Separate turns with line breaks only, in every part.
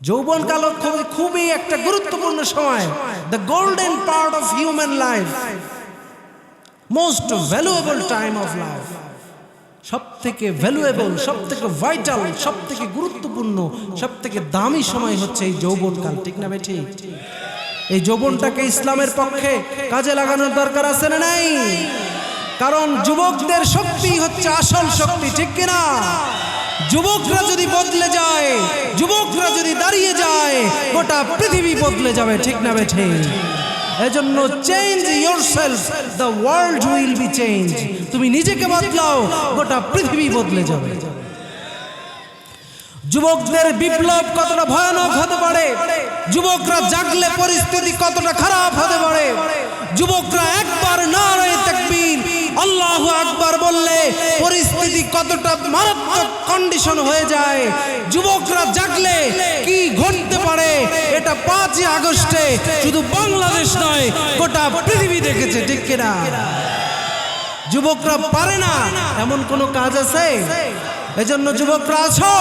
যৌবনকাল খুবই একটা গুরুত্বপূর্ণ সময়, the golden part of human life, most valuable time of life. সব থেকে ভ্যালুয়েবল, সব থেকে ভাইটাল, সব থেকে গুরুত্বপূর্ণ, সব থেকে দামি সময় হচ্ছে এই যৌবনকাল, ঠিক না ভাই? ঠিক। এই যৌবনটাকে ইসলামের পক্ষে কাজে লাগানোর দরকার আছে না নাই? কারণ যুবকদের শক্তি হচ্ছে আসল শক্তি, ঠিক কিনা? যুবকরা যদি বদলে যায়, যুবকরা যদি দাঁড়িয়ে যায়, গোটা পৃথিবী বদলে যাবে, ঠিক না ভাই? ঠিক। এজন্য change yourself, the world will be change. তুমি নিজেকে বদলাও, গোটা পৃথিবী বদলে যাবে। যুবকদের বিপ্লব কতটা ভয়ানক হতে পারে, যুবকরা জাগলে পরিস্থিতি কতটা খারাপ হতে পারে। যুবকরা একবার নারায়ে তাকবীর আল্লাহু আকবার বললে পরিস্থিতি কতটা মারাত্মক কন্ডিশন হয়ে যায়। যুবকরা জাগলে কি ঘটতে পারে এটা 5ই আগস্টে শুধু বাংলাদেশ নয়, গোটা পৃথিবী দেখেছে, ঠিক কিনা? যুবকরা পারে না এমন কোন কাজ আছে? এজন্য যুবকরা আছো,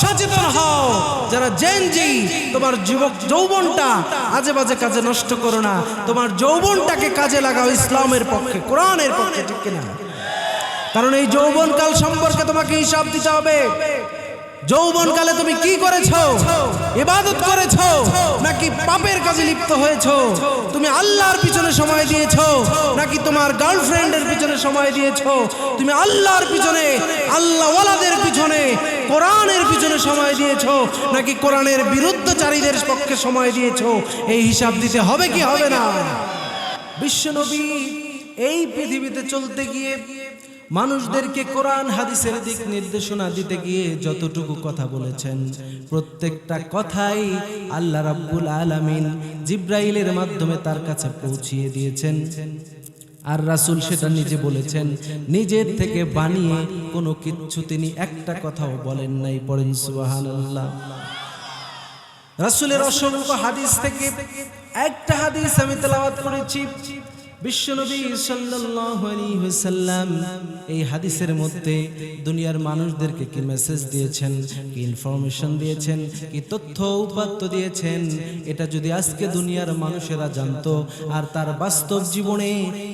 সচেতন হও। যারা জেনজি, তোমার যৌবনটা আজে বাজে কাজে নষ্ট করো না, তোমার যৌবনটাকে কাজে লাগাও ইসলামের পক্ষে, কোরআনের পক্ষে, ঠিক কিনা? কারণ এই যৌবনকাল সম্পর্কে তোমাকে হিসাব দিতে হবে। যৌবনকালে তুমি কি করেছো? ইবাদত করেছো নাকি পাপের কাজে লিপ্ত হয়েছো? তুমি আল্লাহর পিছনে সময় দিয়েছো নাকি তোমার গার্লফ্রেন্ডের পিছনে সময় দিয়েছো? তুমি আল্লাহর পিছনে, আল্লাহওয়ালাদের পিছনে, কোরআনের পিছনে সময় দিয়েছো নাকি কোরআনের বিরুদ্ধচারীদের পক্ষে সময় দিয়েছো? এই হিসাব দিতে হবে কি হবে না? বিশ্বনবী এই পৃথিবীতে চলতে গিয়ে মানুষদেরকে কোরআন হাদিসের দিক নির্দেশনা দিতে গিয়ে যতটুকু কথা বলেছেন, প্রত্যেকটা কথাই আল্লাহ রাব্বুল আলামিন জিব্রাইলের মাধ্যমে তার কাছে পৌঁছিয়ে দিয়েছেন। আর রাসূল সেটা নিজে বলেছেন, নিজের থেকে বানিয়ে কোনো কিচ্ছু তিনি একটা কথাও বলেন নাই। পড়েন সুবহানাল্লাহ। রাসূলের অসংখ্য হাদিস থেকে একটা হাদিস আমি তেলাওয়াত করেছি। বিশ্বনবী সাল্লাল্লাহু আলাইহি ওয়াসাল্লাম এই হাদিসের মধ্যে দুনিয়ার মানুষদেরকে কি মেসেজ দিয়েছেন, কি ইনফরমেশন দিয়েছেন, কি তথ্য উপাত্ত দিয়েছেন, এটা যদি আজকে দুনিয়ার মানুষেরা জানতো আর তার বাস্তব জীবনে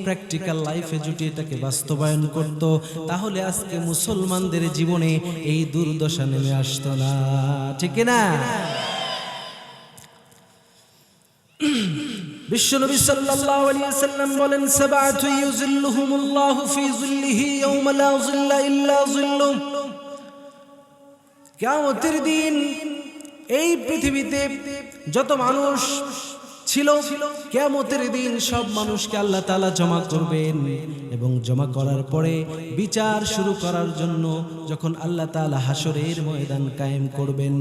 প্র্যাকটিক্যাল লাইফে যদি এটাকে বাস্তবায়ন করত, তাহলে আজকে মুসলমানদের জীবনে এই দুর্দশা নেমে আসতো না, ঠিক না? বিশ্বনবী সাল্লাল্লাহু আলাইহি ওয়াসাল্লাম বলেন, সাবআতু ইউযিল্লুহুমুল্লাহু ফি যিল্লিহি ইয়াওমা লা যিল্লা ইল্লা যিল্লুহ। কিয়ামতের দিন এই পৃথিবীতে যত মানুষ ছিল, কিয়ামতের দিন সব মানুষকে আল্লাহ তাআলা জমা করবেন এবং জমা করার পরে বিচার শুরু করার জন্য যখন আল্লাহ তাআলা হাসরের ময়দান কায়েম করবেন,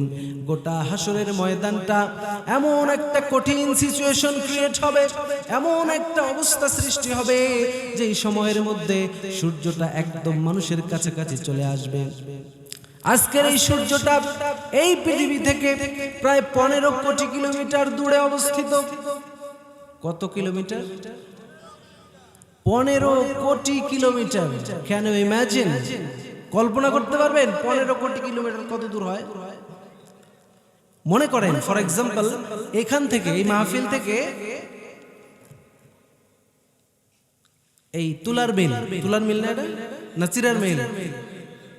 গোটা হাসরের ময়দানটা এমন একটা কঠিন সিচুয়েশন ক্রিয়েট হবে, এমন একটা অবস্থা সৃষ্টি হবে যেই সময়ের মধ্যে সূর্যটা একদম মানুষের কাছাকাছি চলে আসবে। আজকের এই সূর্যটা এই পৃথিবী থেকে প্রায় 15 কোটি কিলোমিটার দূরে অবস্থিত। কত কিলোমিটার? 15 কোটি কিলোমিটার। Can you imagine? কল্পনা করতে পারবেন 15 কোটি কিলোমিটার কত দূর হয়? মনে করেন ফর এক্সাম্পল, এখান থেকে, এই মাহফিল থেকে এই তুলার মিল না, এটা না চিরার মিল?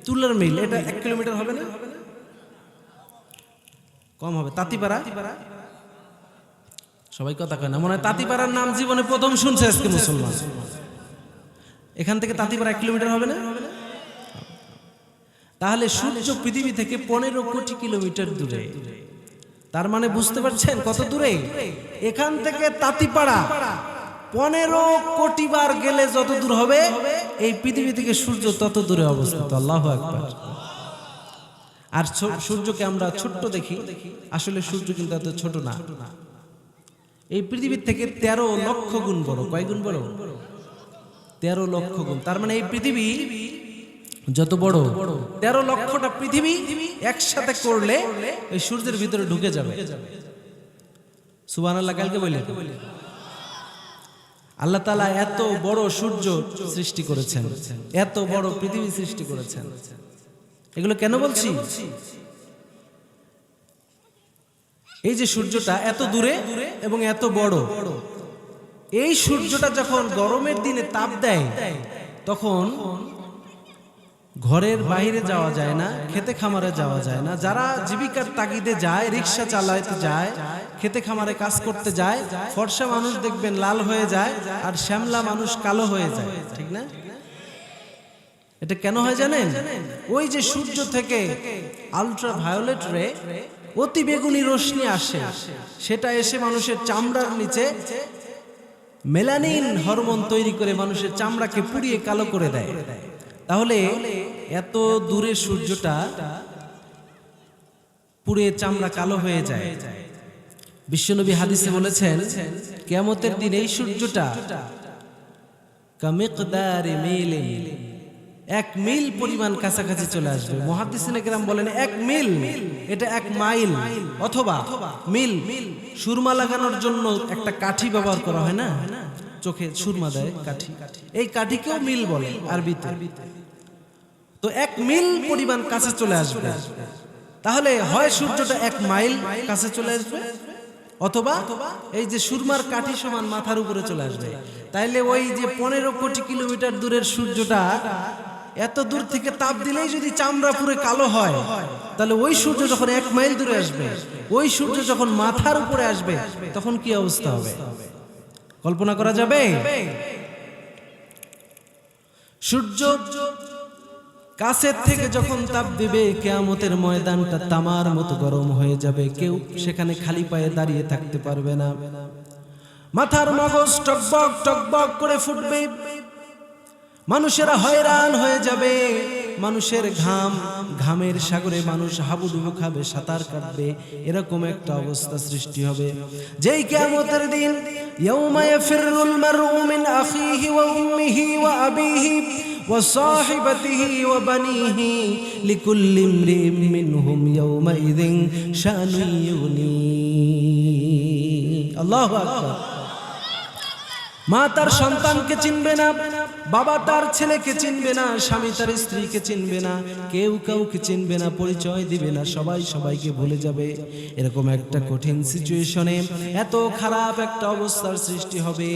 তুলার মিল, এটা 1 কিলোমিটার হবে না? কম হবে। তাঁতিপাড়া, সবাই কথা কয় না, মনে হয় তাঁতিপাড়ার নাম জীবনে প্রথম শুনছে আজকে মুসলমান। এখান থেকে তাঁতিপাড়া 1 কিলোমিটার হবে না? তাহলে সূর্য পৃথিবী থেকে 15 কোটি কিলোমিটার দূরে। তার মানে বুঝতে পারছেন কত দূরে? এখান থেকে তাঁতিপাড়া 15 কোটি বার গেলে যত দূর হবে, এই পৃথিবী থেকে সূর্য তত দূরে অবস্থিত। আল্লাহু আকবার। আর সূর্যকে আমরা ছোট্ট দেখি, আসলে সূর্য কিন্তু এত ছোট না। এই পৃথিবীর থেকে 13 লক্ষ গুণ বড়। কয় গুণ বড়? 13 লক্ষ গুণ। তার মানে এই পৃথিবী যত বড়, 13 লক্ষটা পৃথিবী একসাথে করলে এই সূর্যের ভিতরে ঢুকে যাবে। সুবহানাল্লাহ। কালকে বলি আল্লাহ তাআলা এত বড় সূর্য সৃষ্টি করেছেন, এত বড় পৃথিবী সৃষ্টি করেছেন। এগুলো কেন বলছি? এই যে সূর্যটা এত দূরে এবং এত বড়, এই সূর্যটা যখন গরমের দিনে তাপ দেয় তখন ঘরের বাইরে যাওয়া যায় না, খেতে খামারে যাওয়া যায় না। যারা জীবিকার তাগিদে যায়, রিক্সা চালাতে যায়, খেতে খামারে কাজ করতে যায়, ফর্সা মানুষ দেখবেন লাল হয়ে যায় আর শ্যামলা মানুষ কালো হয়ে যায়, ঠিক না? এটা কেন হয় জানেন? ওই যে সূর্য থেকে আলট্রা ভায়োলেট রে, অতি বেগুনি রশ্মি আসে, সেটা এসে মানুষের চামড়ার নিচে মেলানিন হরমোন তৈরি করে মানুষের চামড়াকে পুড়িয়ে কালো করে দেয়। তাহলে এত দূরে সূর্যটা পুড়ে চামড়া কালো হয়ে যায়। বিশ্বনবী হাদিসে বলেছেন, কিয়ামতের দিন এই সূর্যটা কামিকদারি মিলিন, 1 মিল পরিমাণ কাছাকাছি চলে আসবে। মুহাদ্দিসিনে কেরাম বলেন 1 মিল, এটা 1 মাইল অথবা মিল। সুরমা লাগানোর জন্য একটা কাঠি ব্যবহার করা হয় না, চোখে সুরমা দেয় কাঠি, এই কাঠিকেও মিল বলে আরবিতে। তো 1 মিল পরিমাণ কাছে চলে আসবে। তাহলে হয় সূর্যটা 1 মাইল কাছে চলে আসবে, অথবা এই যে সুরমার কাঠি সমান মাথার উপরে চলে আসবে। তাইলে ওই যে 15 কোটি কিলোমিটার দূরের সূর্যটা এত দূর থেকে তাপ দিলেই যদি চামড়া পুরো কালো হয়, তাহলে ওই সূর্য যখন 1 মাইল দূরে আসবে, ওই সূর্য যখন মাথার উপরে আসবে, তখন কি অবস্থা হবে কল্পনা করা যাবে? সূর্য কাছের থেকে যখন তাপ দিবে, কিয়ামতের ময়দানটা তামার মতো গরম হয়ে যাবে, কেউ সেখানে খালি পায়ে দাঁড়িয়ে থাকতে পারবে না। মাথার মগজ টকবক টকবক করে ফুটবে, মানুষেরা হয়রান হয়ে যাবে, মানুষের ঘামের সাগরে মানুষ হাবুডুবু খাবে, সাঁতার কাটবে, এরকম একটা অবস্থা সৃষ্টি হবে। যেই কিয়ামতের দিন ইয়াউমা ইয়াফিরুল মারউ মিন আখিহি ওয়া উম্মিহি ওয়া আবিহি ওয়া সাহিবাতিহি ওয়া বানিহি লিকুল্লি ইমরিইম মিনহুম ইয়াউমাইযিন শানুন ইউগনি। আল্লাহু আকবার। মা তার সন্তানকে চিনবে না, বাবা তার ছেলেকে চিনবে না, স্বামী তার স্ত্রীকে চিনবে না, কেউ কাউকে চিনবে না, পরিচয় দিবে না, সবাই সবাইকে ভুলে যাবে। এরকম একটা কঠিন সিচুয়েশনে এত খারাপ একটা অবস্থার সৃষ্টি হবে।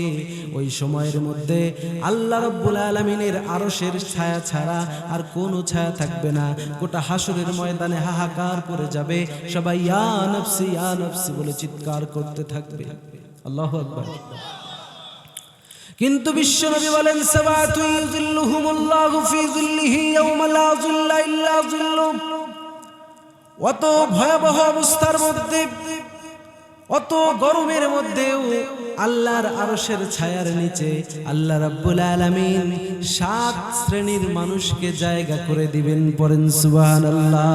ওই সময়ের মধ্যে আল্লাহ রাব্বুল আলামিনের আরশের ছায়া ছাড়া আর কোনো ছায়া থাকবে না। গোটা হাসরের ময়দানে হাহাকার পড়ে যাবে, সবাই ইয়া নফসি বলে চিৎকার করতে থাকবে। আল্লাহু আকবার। কিন্তু বিশ্বনবী বলেন, সাবাতু ইউযিল্লুহুমুল্লাহু ফি যিল্লিহি ইয়াওমা লা যিল্লা ইল্লা যিল্লুহ। অত ভয়াবহ অবস্থার মধ্যে, অত গরমের মধ্যেও আল্লাহর আরশের ছায়ার নিচে আল্লাহ রাব্বুল আলামিন 7 শ্রেণীর মানুষকে জায়গা করে দিবেন। পড়েন সুবহানাল্লাহ।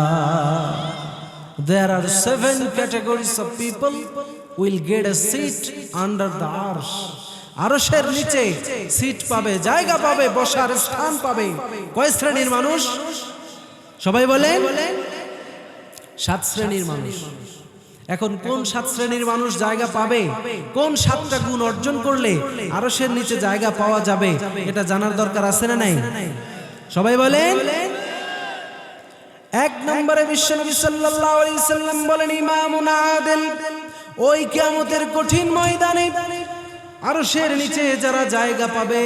There are 7 categories of people will get a seat under the arsh. আরশের নিচে সিট পাবে, জায়গা পাবে, বসার স্থান পাবে। কয় শ্রেণীর মানুষ? সবাই বলেন 7 শ্রেণীর মানুষ। এখন কোন 7 শ্রেণীর মানুষ জায়গা পাবে, কোন 7টা গুণ অর্জন করলে আরশের নিচে জায়গা পাওয়া যাবে, এটা জানার দরকার আছে না নাই? সবাই বলেন। 1 নম্বরে বিশ্বনবী সাল্লাল্লাহু আলাইহি সাল্লাম বলেন, ইমামুন আদিল। ওই কিয়ামতের কঠিন ময়দানে আরশের নিচে যারা জায়গা পাবে,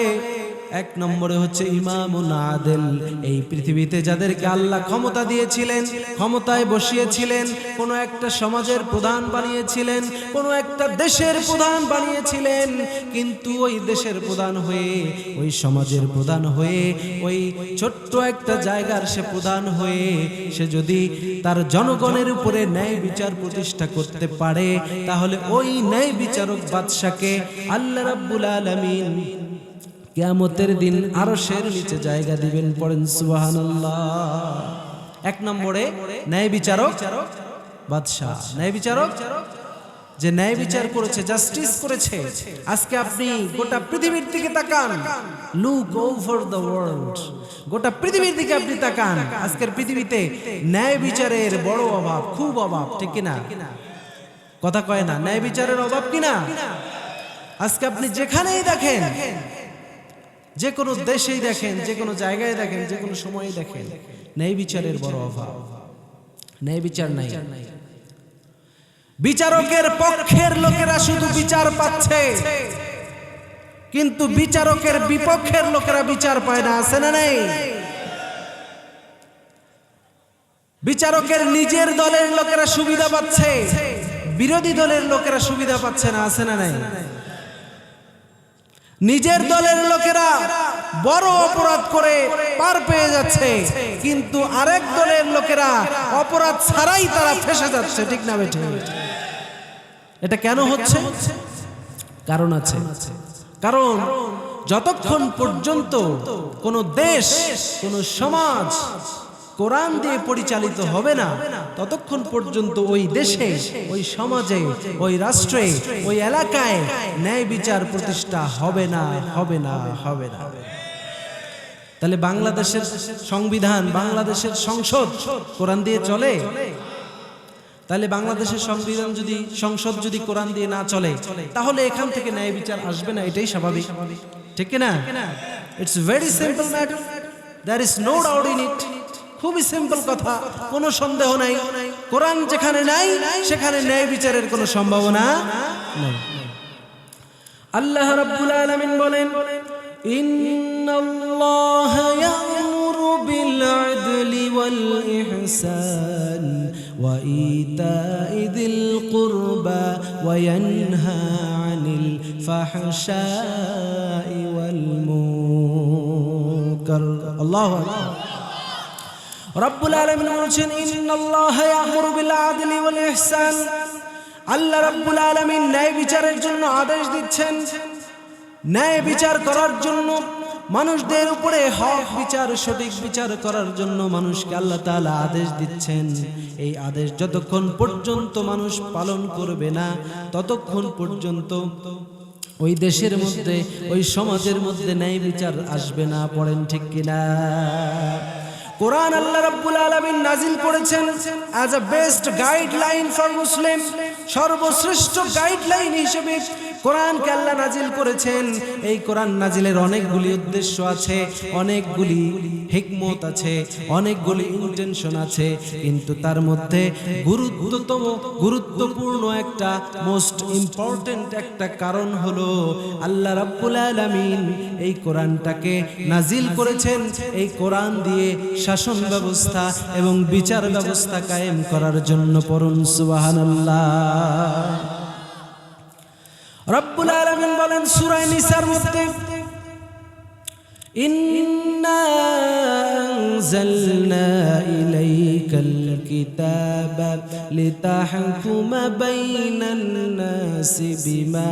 1 নম্বরে হচ্ছে ইমামুন আদিল। এই পৃথিবীতে যাদেরকে আল্লাহ ক্ষমতা দিয়েছিলেন, ক্ষমতায় বসিয়েছিলেন, কোন একটা সমাজের প্রধান বানিয়েছিলেন, কোন একটা দেশের প্রধান বানিয়েছিলেন, কিন্তু ওই দেশের প্রধান হয়ে, ওই সমাজের প্রধান হয়ে, ওই ছোট্ট একটা জায়গার সে প্রধান হয়ে, সে যদি তার জনগণের উপরে ন্যায় বিচার প্রতিষ্ঠা করতে পারে, তাহলে ওই ন্যায় বিচারক বাদশাকে আল্লাহ রাব্বুল আলামিন কিয়ামতের দিন আরশের নিচে জায়গা দিবেন। পড়েন সুবহানাল্লাহ। 1 নম্বরে ন্যায় বিচারক বাদশা, ন্যায় বিচারক যে ন্যায় বিচার করেছে, জাস্টিস করেছে। আজকে আপনি গোটা পৃথিবীর দিকে তাকান, লুক ওভার দ্য ওয়ার্ল্ড, গোটা পৃথিবীর দিকে আপনি তাকান। আজকের পৃথিবীতে ন্যায় বিচারের বড় অভাব, খুব অভাব, ঠিক কিনা? কথা কয় না, ন্যায় বিচারের অভাব কিনা? আজকে আপনি যেখানেই দেখেন, যে কোনো দেশেই দেখেন, যে কোনো জায়গায় দেখেন, যে কোনো সময়ে দেখেন, ন্যায় বিচারের বড় অভাব, ন্যায় বিচার নাই। বিচারকের পক্ষের লোকেরা শুধু বিচার পাচ্ছে, কিন্তু বিচারকের বিপক্ষের লোকেরা বিচার পায় না, আছে না নেই? বিচারকের নিজের দলের লোকেরা সুবিধা পাচ্ছে, বিরোধী দলের লোকেরা সুবিধা পাচ্ছে না, আছে না নাই? নিজের দলের লোকেরা বড় অপরাধ করে পার পেয়ে যাচ্ছে, কিন্তু আরেক দলের লোকেরা অপরাধ ছাড়াই তারা ফেঁসে যাচ্ছে, ঠিক না বেঠিক? এটা কেন হচ্ছে? কারণ আছে। কারণ যতক্ষণ পর্যন্ত কোন দেশ, কোন সমাজ কোরআন দিয়ে পরিচালিত হবে না, ততক্ষণ পর্যন্ত ওই দেশে, ওই সমাজে, ওই রাষ্ট্রে, ওই এলাকায় ন্যায় বিচার প্রতিষ্ঠা হবে না, হবে না, হবে না। তাহলে বাংলাদেশের সংবিধান, বাংলাদেশের সংসদ কোরআন দিয়ে চলে? তাহলে বাংলাদেশের সংবিধান যদি, সংসদ যদি কোরআন দিয়ে না চলে, তাহলে এখান থেকে ন্যায় বিচার আসবে না, এটাই স্বাভাবিক, ঠিক না? It's very simple matter, there is no doubt in it. খুবই সিম্পল কথা, কোনো সন্দেহ নাই। কোরআন যেখানে নাই সেখানে ন্যায় বিচারের কোনো সম্ভাবনা নেই। আল্লাহ রাব্বুল আলামিন বলেন, ইন্নাল্লাহা ইয়া'মুরু বিল আদলি ওয়াল ইহসান ওয়া ইতা'i যিল কুরবা ওয়া ইয়ানহা আনিল ফাহশাই ওয়াল মুনকার। আল্লাহু আকবার। রব্বুল আলামিন বলেছেন, ইন্নাল্লাহা ইয়া'মুরু বিল আদলি ওয়াল ইহসান। আল্লাহ রব্বুল আলামিন ন্যায় বিচারের জন্য আদেশ দিচ্ছেন। ন্যায় বিচার করার জন্য, মানুষদের উপরে হক বিচার, সঠিক বিচার করার জন্য মানুষকে আল্লাহ তাআলা আদেশ দিচ্ছেন। এই আদেশ যতক্ষণ পর্যন্ত মানুষ পালন করবে না, ততক্ষণ পর্যন্ত ওই দেশের মধ্যে, ওই সমাজের মধ্যে ন্যায় বিচার আসবে না। পড়েন ঠিক কিনা? কোরআন আল্লাহ রাব্বুল আলামিন নাজিল করেছেন as a best guideline for Muslim. সর্বশ্রেষ্ঠ গাইডলাইন হিসেবে কোরআনকে আল্লাহ নাজিল করেছেন। এই কোরআন নাজিলের অনেকগুলি উদ্দেশ্য আছে, অনেকগুলি হিকমত আছে, অনেকগুলি ইন্টেনশন আছে, কিন্তু তার মধ্যে গুরুত্বপূর্ণ একটা, মোস্ট ইম্পর্টেন্ট একটা কারণ হলো আল্লাহ রাব্বুল আলামিন এই কোরআনটাকে নাজিল করেছেন এই কোরআন দিয়ে শাসন ব্যবস্থা এবং বিচার ব্যবস্থা কায়েম করার জন্য। পড়ুন সুবহানাল্লাহ। রব্বুল আলামিন বলেন সূরা নিসার মধ্যে, ইন্না আনজালনা ইলাইকাল কিতাবা লিতাহকুমা বাইনান নাসি বিমা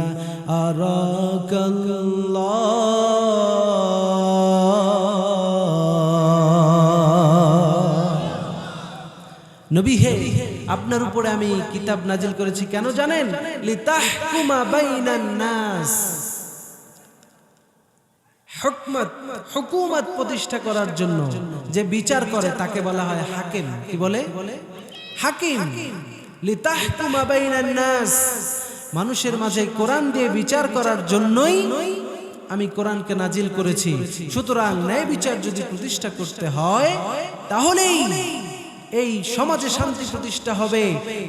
আরাকাল্লাহ। নবী হে, আপনার উপরে আমি কিতাব নাজিল করেছি কেন জানেন? লিতাহকুমা বাইনান নাস, হুকুমত প্রতিষ্ঠা করার জন্য। যে বিচার করে তাকে বলা হয় হাকিম। কি বলে? হাকিম। লিতাহকুমা বাইনান নাস, মানুষের মাঝে কোরআন দিয়ে বিচার করার জন্যই আমি কোরআনকে নাজিল করেছি। সুতরাং ন্যায় বিচার যদি প্রতিষ্ঠা করতে হয়, তাহলেই এই সমাজে শান্তি প্রতিষ্ঠা হবে।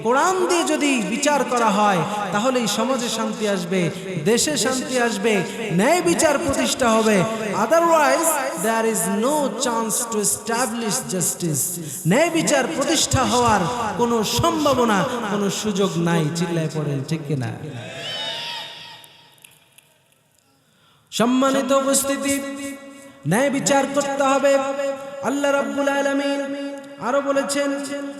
কোরআন দিয়ে যদি বিচার করা হয়, তাহলে এই সমাজে শান্তি আসবে, দেশে শান্তি আসবে, ন্যায় বিচার প্রতিষ্ঠা হবে। Otherwise there is no chance to establish justice. ন্যায় বিচার প্রতিষ্ঠা হওয়ার কোনো সম্ভাবনা, কোনো সুযোগ নাই। চিল্লায় পড়েন ঠিক কিনা? সম্মানিত উপস্থিতি, ন্যায় বিচার করতে হবে। আল্লাহ রাব্বুল আলামিন আরো বলেছেন,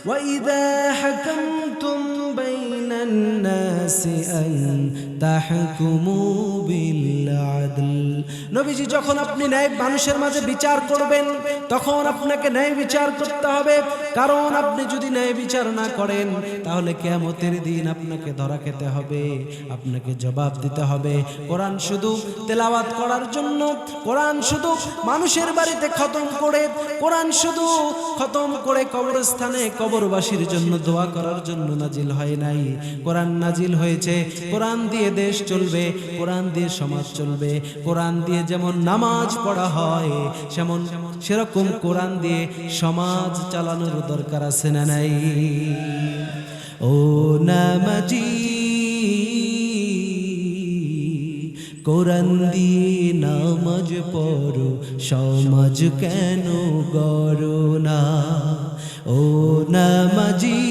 ওয়া ইযা হাকামতুম বাইনান নাসি আন তাহকুমু বিল আদল। নবীজি, যখন আপনি ন্যায় মানুষের মাঝে বিচার করবেন, তখন আপনাকে ন্যায় বিচার করতে হবে। কারণ আপনি যদি ন্যায় বিচার না করেন, তাহলে কিয়ামতের দিন আপনাকে ধরা খেতে হবে, আপনাকে জবাব দিতে হবে। কোরআন শুধু তেলাওয়াত করার জন্য, কোরআন শুধু মানুষের বাড়িতে খতম করে, কোরআন শুধু খতম করে কবরস্থানে কবরবাসীর জন্য দোয়া করার জন্য নাজিল হয় নাই। কোরআন নাজিল হয়েছে, কোরআন দিয়ে দেশ চলবে, কোরআন দিয়ে সমাজ চলবে। কোরআন দিয়ে যেমন নামাজ পড়া হয়, সেরকম কোরআন দিয়ে সমাজ চালানোর দরকার আছে না নাই? ও নামাজি কোরআন দিয়ে নামাজ পড়ো সমাজ কেন গড়ো না ও নামাজি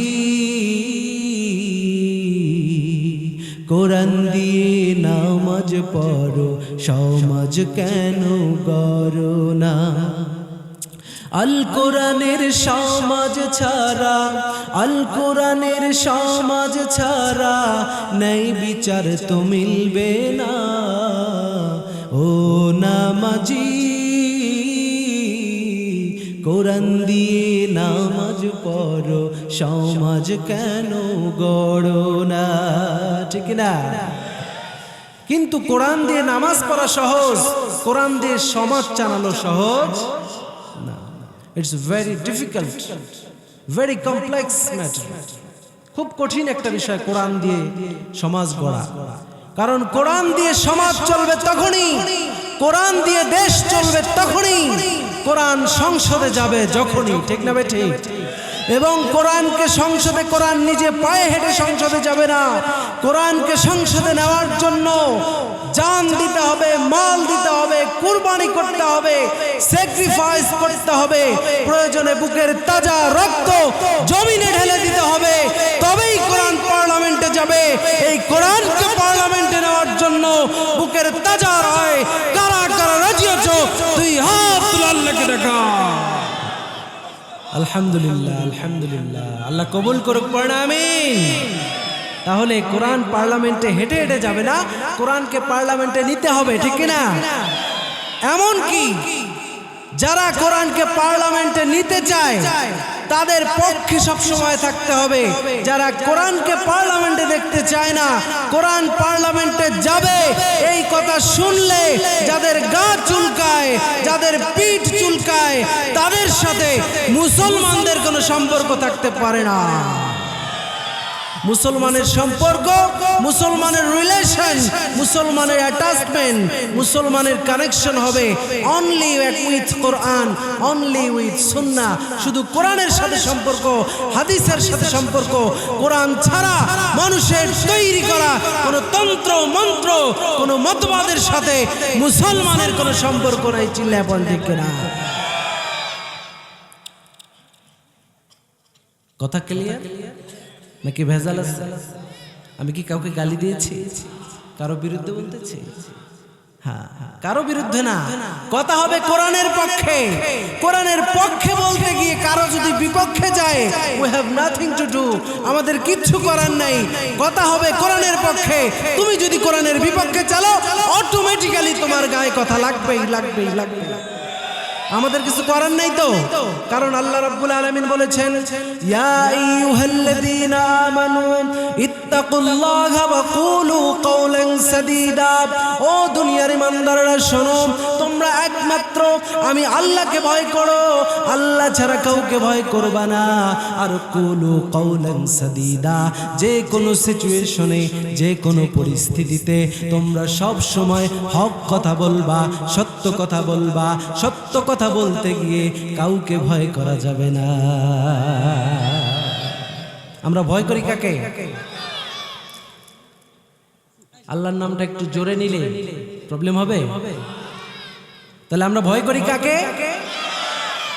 কোরআন দিয়ে নামাজ পড়ো সমাজ কেন গড়ো না আল কোরআনের সমাজ ছাড়া আল কোরআনের সমাজ ছাড়া নেই বিচার তো মিলবে না ও নামাজি কোরআন দিয়ে নামাজ পড়ো সমাজ কেন গড়ো না ঠিক না কিন্তু কোরআন দিয়ে নামাজ পড়া সহজ কোরআন দিয়ে সমাজ চালানো সহজ না it's very difficult very complex matter খুব কঠিন একটা বিষয় কোরআন দিয়ে সমাজ গড়া কারণ কোরআন দিয়ে সমাজ চলবে তখনই কোরআন দিয়ে দেশ চলবে তখনই কোরআন সংসদে যাবে যখনই ঠিক না বে ঠিক এবং কোরআনকে সংসদে কোরআন নিজে পায়ে হেঁটে সংসদে যাবে না কোরআনকে সংসদে নেওয়ার জন্য জান দিতে হবে মাল দিতে হবে কুরবানি করতে হবে স্যাক্রিফাইস করতে হবে প্রয়োজনে বুকের তাজা রক্ত জমিনে ঢেলে দিতে হবে তবেই কোরআন পার্লামেন্টে যাবে এই কোরআনকে পার্লামেন্টে নেওয়ার জন্য বুকের তাজা রায় কারা কারা রাজি আছো তুই হাত তুলে আল্লাহকে দেখা আলহামদুলিল্লাহ আলহামদুলিল্লাহ আল্লাহ কবুল করুক পড়না আমিন তাহলে কোরআন পার্লামেন্টে হেঁটে হেঁটে যাবে না কোরআনকে পার্লামেন্টে নিতে হবে ঠিক না এমন কি যারা কোরআনকে পার্লামেন্টে নিতে চায় তাদের পক্ষে সব সময় থাকতে হবে যারা কোরআনকে পার্লামেন্টে দেখতে চায় না কোরআন পার্লামেন্টে যাবে এই কথা শুনলে যাদের গা চুলকায় যাদের পিঠ চুলকায় তাদের সাথে মুসলমানদের কোনো সম্পর্ক থাকতে পারে না মুসলমানের সম্পর্ক মুসলমানের রিলেশন মুসলমানের অ্যাটাচমেন্ট মুসলমানের কানেকশন হবে only with Quran only with সুন্নাহ শুধু কোরআনের সাথে সম্পর্ক হাদিসের সাথে সম্পর্ক কোরআন ছাড়া মানুষের তৈরি করা কোনো তন্ত্র মন্ত্র কোনো মতবাদের সাথে মুসলমানের কোনো সম্পর্ক নাই চিল্লায় বল ঠিক না কথা ক্লিয়ার নাকি ভেজাল আছে আমি কি কাউকে গালি দিয়েছি কারো বিরুদ্ধে বলতেছি হ্যাঁ কারো বিরুদ্ধে না কথা হবে কোরআনের পক্ষে বলতে গিয়ে কারো যদি বিপক্ষে যায় we have nothing to do আমাদের কিচ্ছু করার নাই কথা হবে কোরআনের পক্ষে তুমি যদি কোরআনের বিপক্ষে চালো অটোমেটিক্যালি তোমার গায়ে কথা লাগবেই আমাদের কিছু করার নাই তো কারণ আল্লাহ রাব্বুল আলামিন বলেছেন ইয়া আইয়ুহাল্লাযীনা আমানু ইত্তাকুল্লাহা ওয়া কুলু কাওলান সাদীদা ও দুনিয়ার ঈমানদাররা শোনো তোমরা একমাত্র আমি আল্লাহকে ভয় করো আল্লাহ ছাড়া কাউকে ভয় করবা না আর কুলু কাওলান সাদীদা যে কোনো সিচুয়েশনে যে কোনো পরিস্থিতিতে তোমরা সব সময় হক কথা বলবা সত্য কথা বলবা সত্য কথা বলতে গিয়ে কাউকে ভয় করা যাবে না আমরা ভয় করি কাকে আল্লাহর নামটা একটু জোরে নিলে প্রবলেম হবে তাহলে আমরা ভয় করি কাকে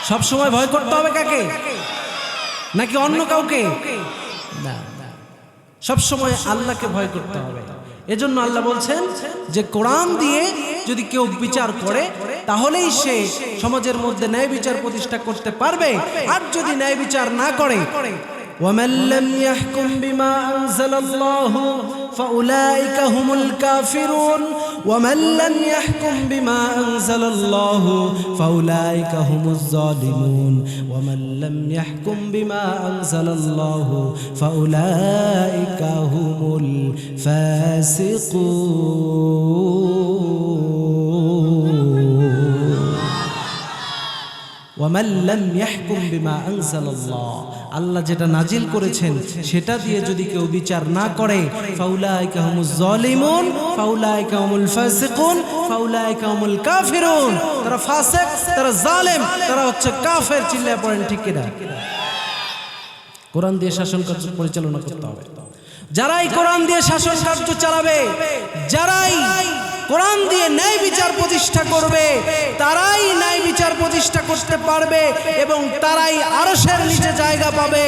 সব সময় ভয় করতে হবে কাকে নাকি অন্য কাউকে না সব সময় আল্লাহকে ভয় করতে হবে এজন্য আল্লাহ বলছেন যে কোরআন দিয়ে যদি কেউ বিচার করে তাহলেই সে সমাজের মধ্যে ন্যায় বিচার প্রতিষ্ঠা করতে পারবে আর যদি ন্যায় বিচার না করে ومن لم يحكم بما أنزل الله فأولئك هم الكافرون ومن لم يحكم بما أنزل الله فأولئك هم الظالمون ومن لم يحكم بما أنزل الله فأولئك هم الفاسقون ومن لم يحكم بما أنزل الله আল্লাহ যেটা নাজিল করেছেন সেটা দিয়ে যদি কেউ বিচার না করে ফাউলাইকা হুমুজ জালিমুন ফাউলাইকা হুমুল ফাসিকুন ফাউলাইকা হুমুল কাফিরুন তারা ফাসিক তারা জালেম তারা হচ্ছে কাফের চিল্লায় পড়েন ঠিক কিনা কোরআন দিয়ে শাসন কার্য পরিচালনা করতে হবে। যারাই কোরআন দিয়ে শাসন কার্য চালাবে, যারাই কোরআন দিয়ে ন্যায় বিচার প্রতিষ্ঠা করবে, তারাই ন্যায় বিচার প্রতিষ্ঠা করতে পারবে এবং তারাই আরশের নিচে জায়গা পাবে।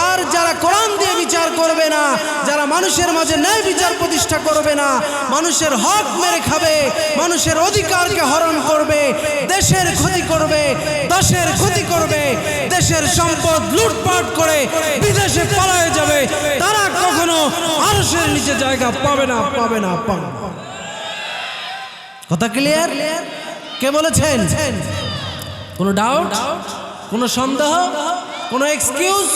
আর যারা কোরআন দিয়ে বিচার করবে না, যারা মানুষের মাঝে ন্যায় বিচার প্রতিষ্ঠা করবে না, মানুষের হক মেরে খাবে, মানুষের অধিকারকে হরণ করবে, দেশের ক্ষতি করবে, দেশের ক্ষতি করবে, দেশের সম্পদ লুটপাট করে বিদেশে পালায়ে যাবে, তারা কখনো আরশের নিচে জায়গা পাবে না, পাবে না, পাবে না। কথা ক্লিয়ার? কে বলেছেন? কোনো ডাউট, কোনো সন্দেহ, কোনো এক্সকিউজ,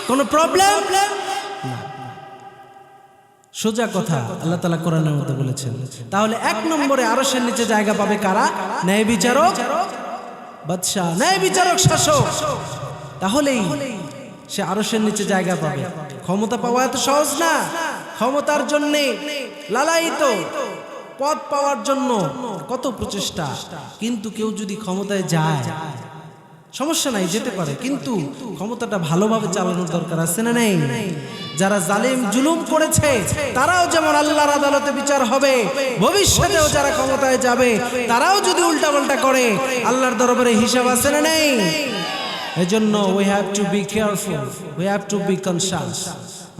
কোনো প্রবলেম? সোজা কথা আল্লাহ তাআলা কোরআনের মধ্যে বলেছেন। তাহলে এক নম্বরে আরশের নিচে জায়গা পাবে কারা? ন্যায় বিচারক, বাদশা, ন্যায় বিচারক, শাসক। তাহলেই সে আরশের নিচে জায়গা পাবে। ক্ষমতা পাওয়া এত সহজ না। ক্ষমতার জন্য লালায়িত, পদ পাওয়ার জন্য কত প্রচেষ্টা, কিন্তু কেউ যদি ক্ষমতায় যায় সমস্যা নাই, যেতে পারে, কিন্তু ক্ষমতাটা ভালোভাবে চালানোর দরকার আছে না নেই? যারা জালিম জুলুম করেছে তারাও যেমন আল্লাহর আদালতে বিচার হবে, ভবিষ্যতেও যারা ক্ষমতায় যাবে তারাও যদি উল্টাপাল্টা করে আল্লাহর দরবারে হিসাব আছে না নেই? এজন্য we have to be careful, we have to be conscious।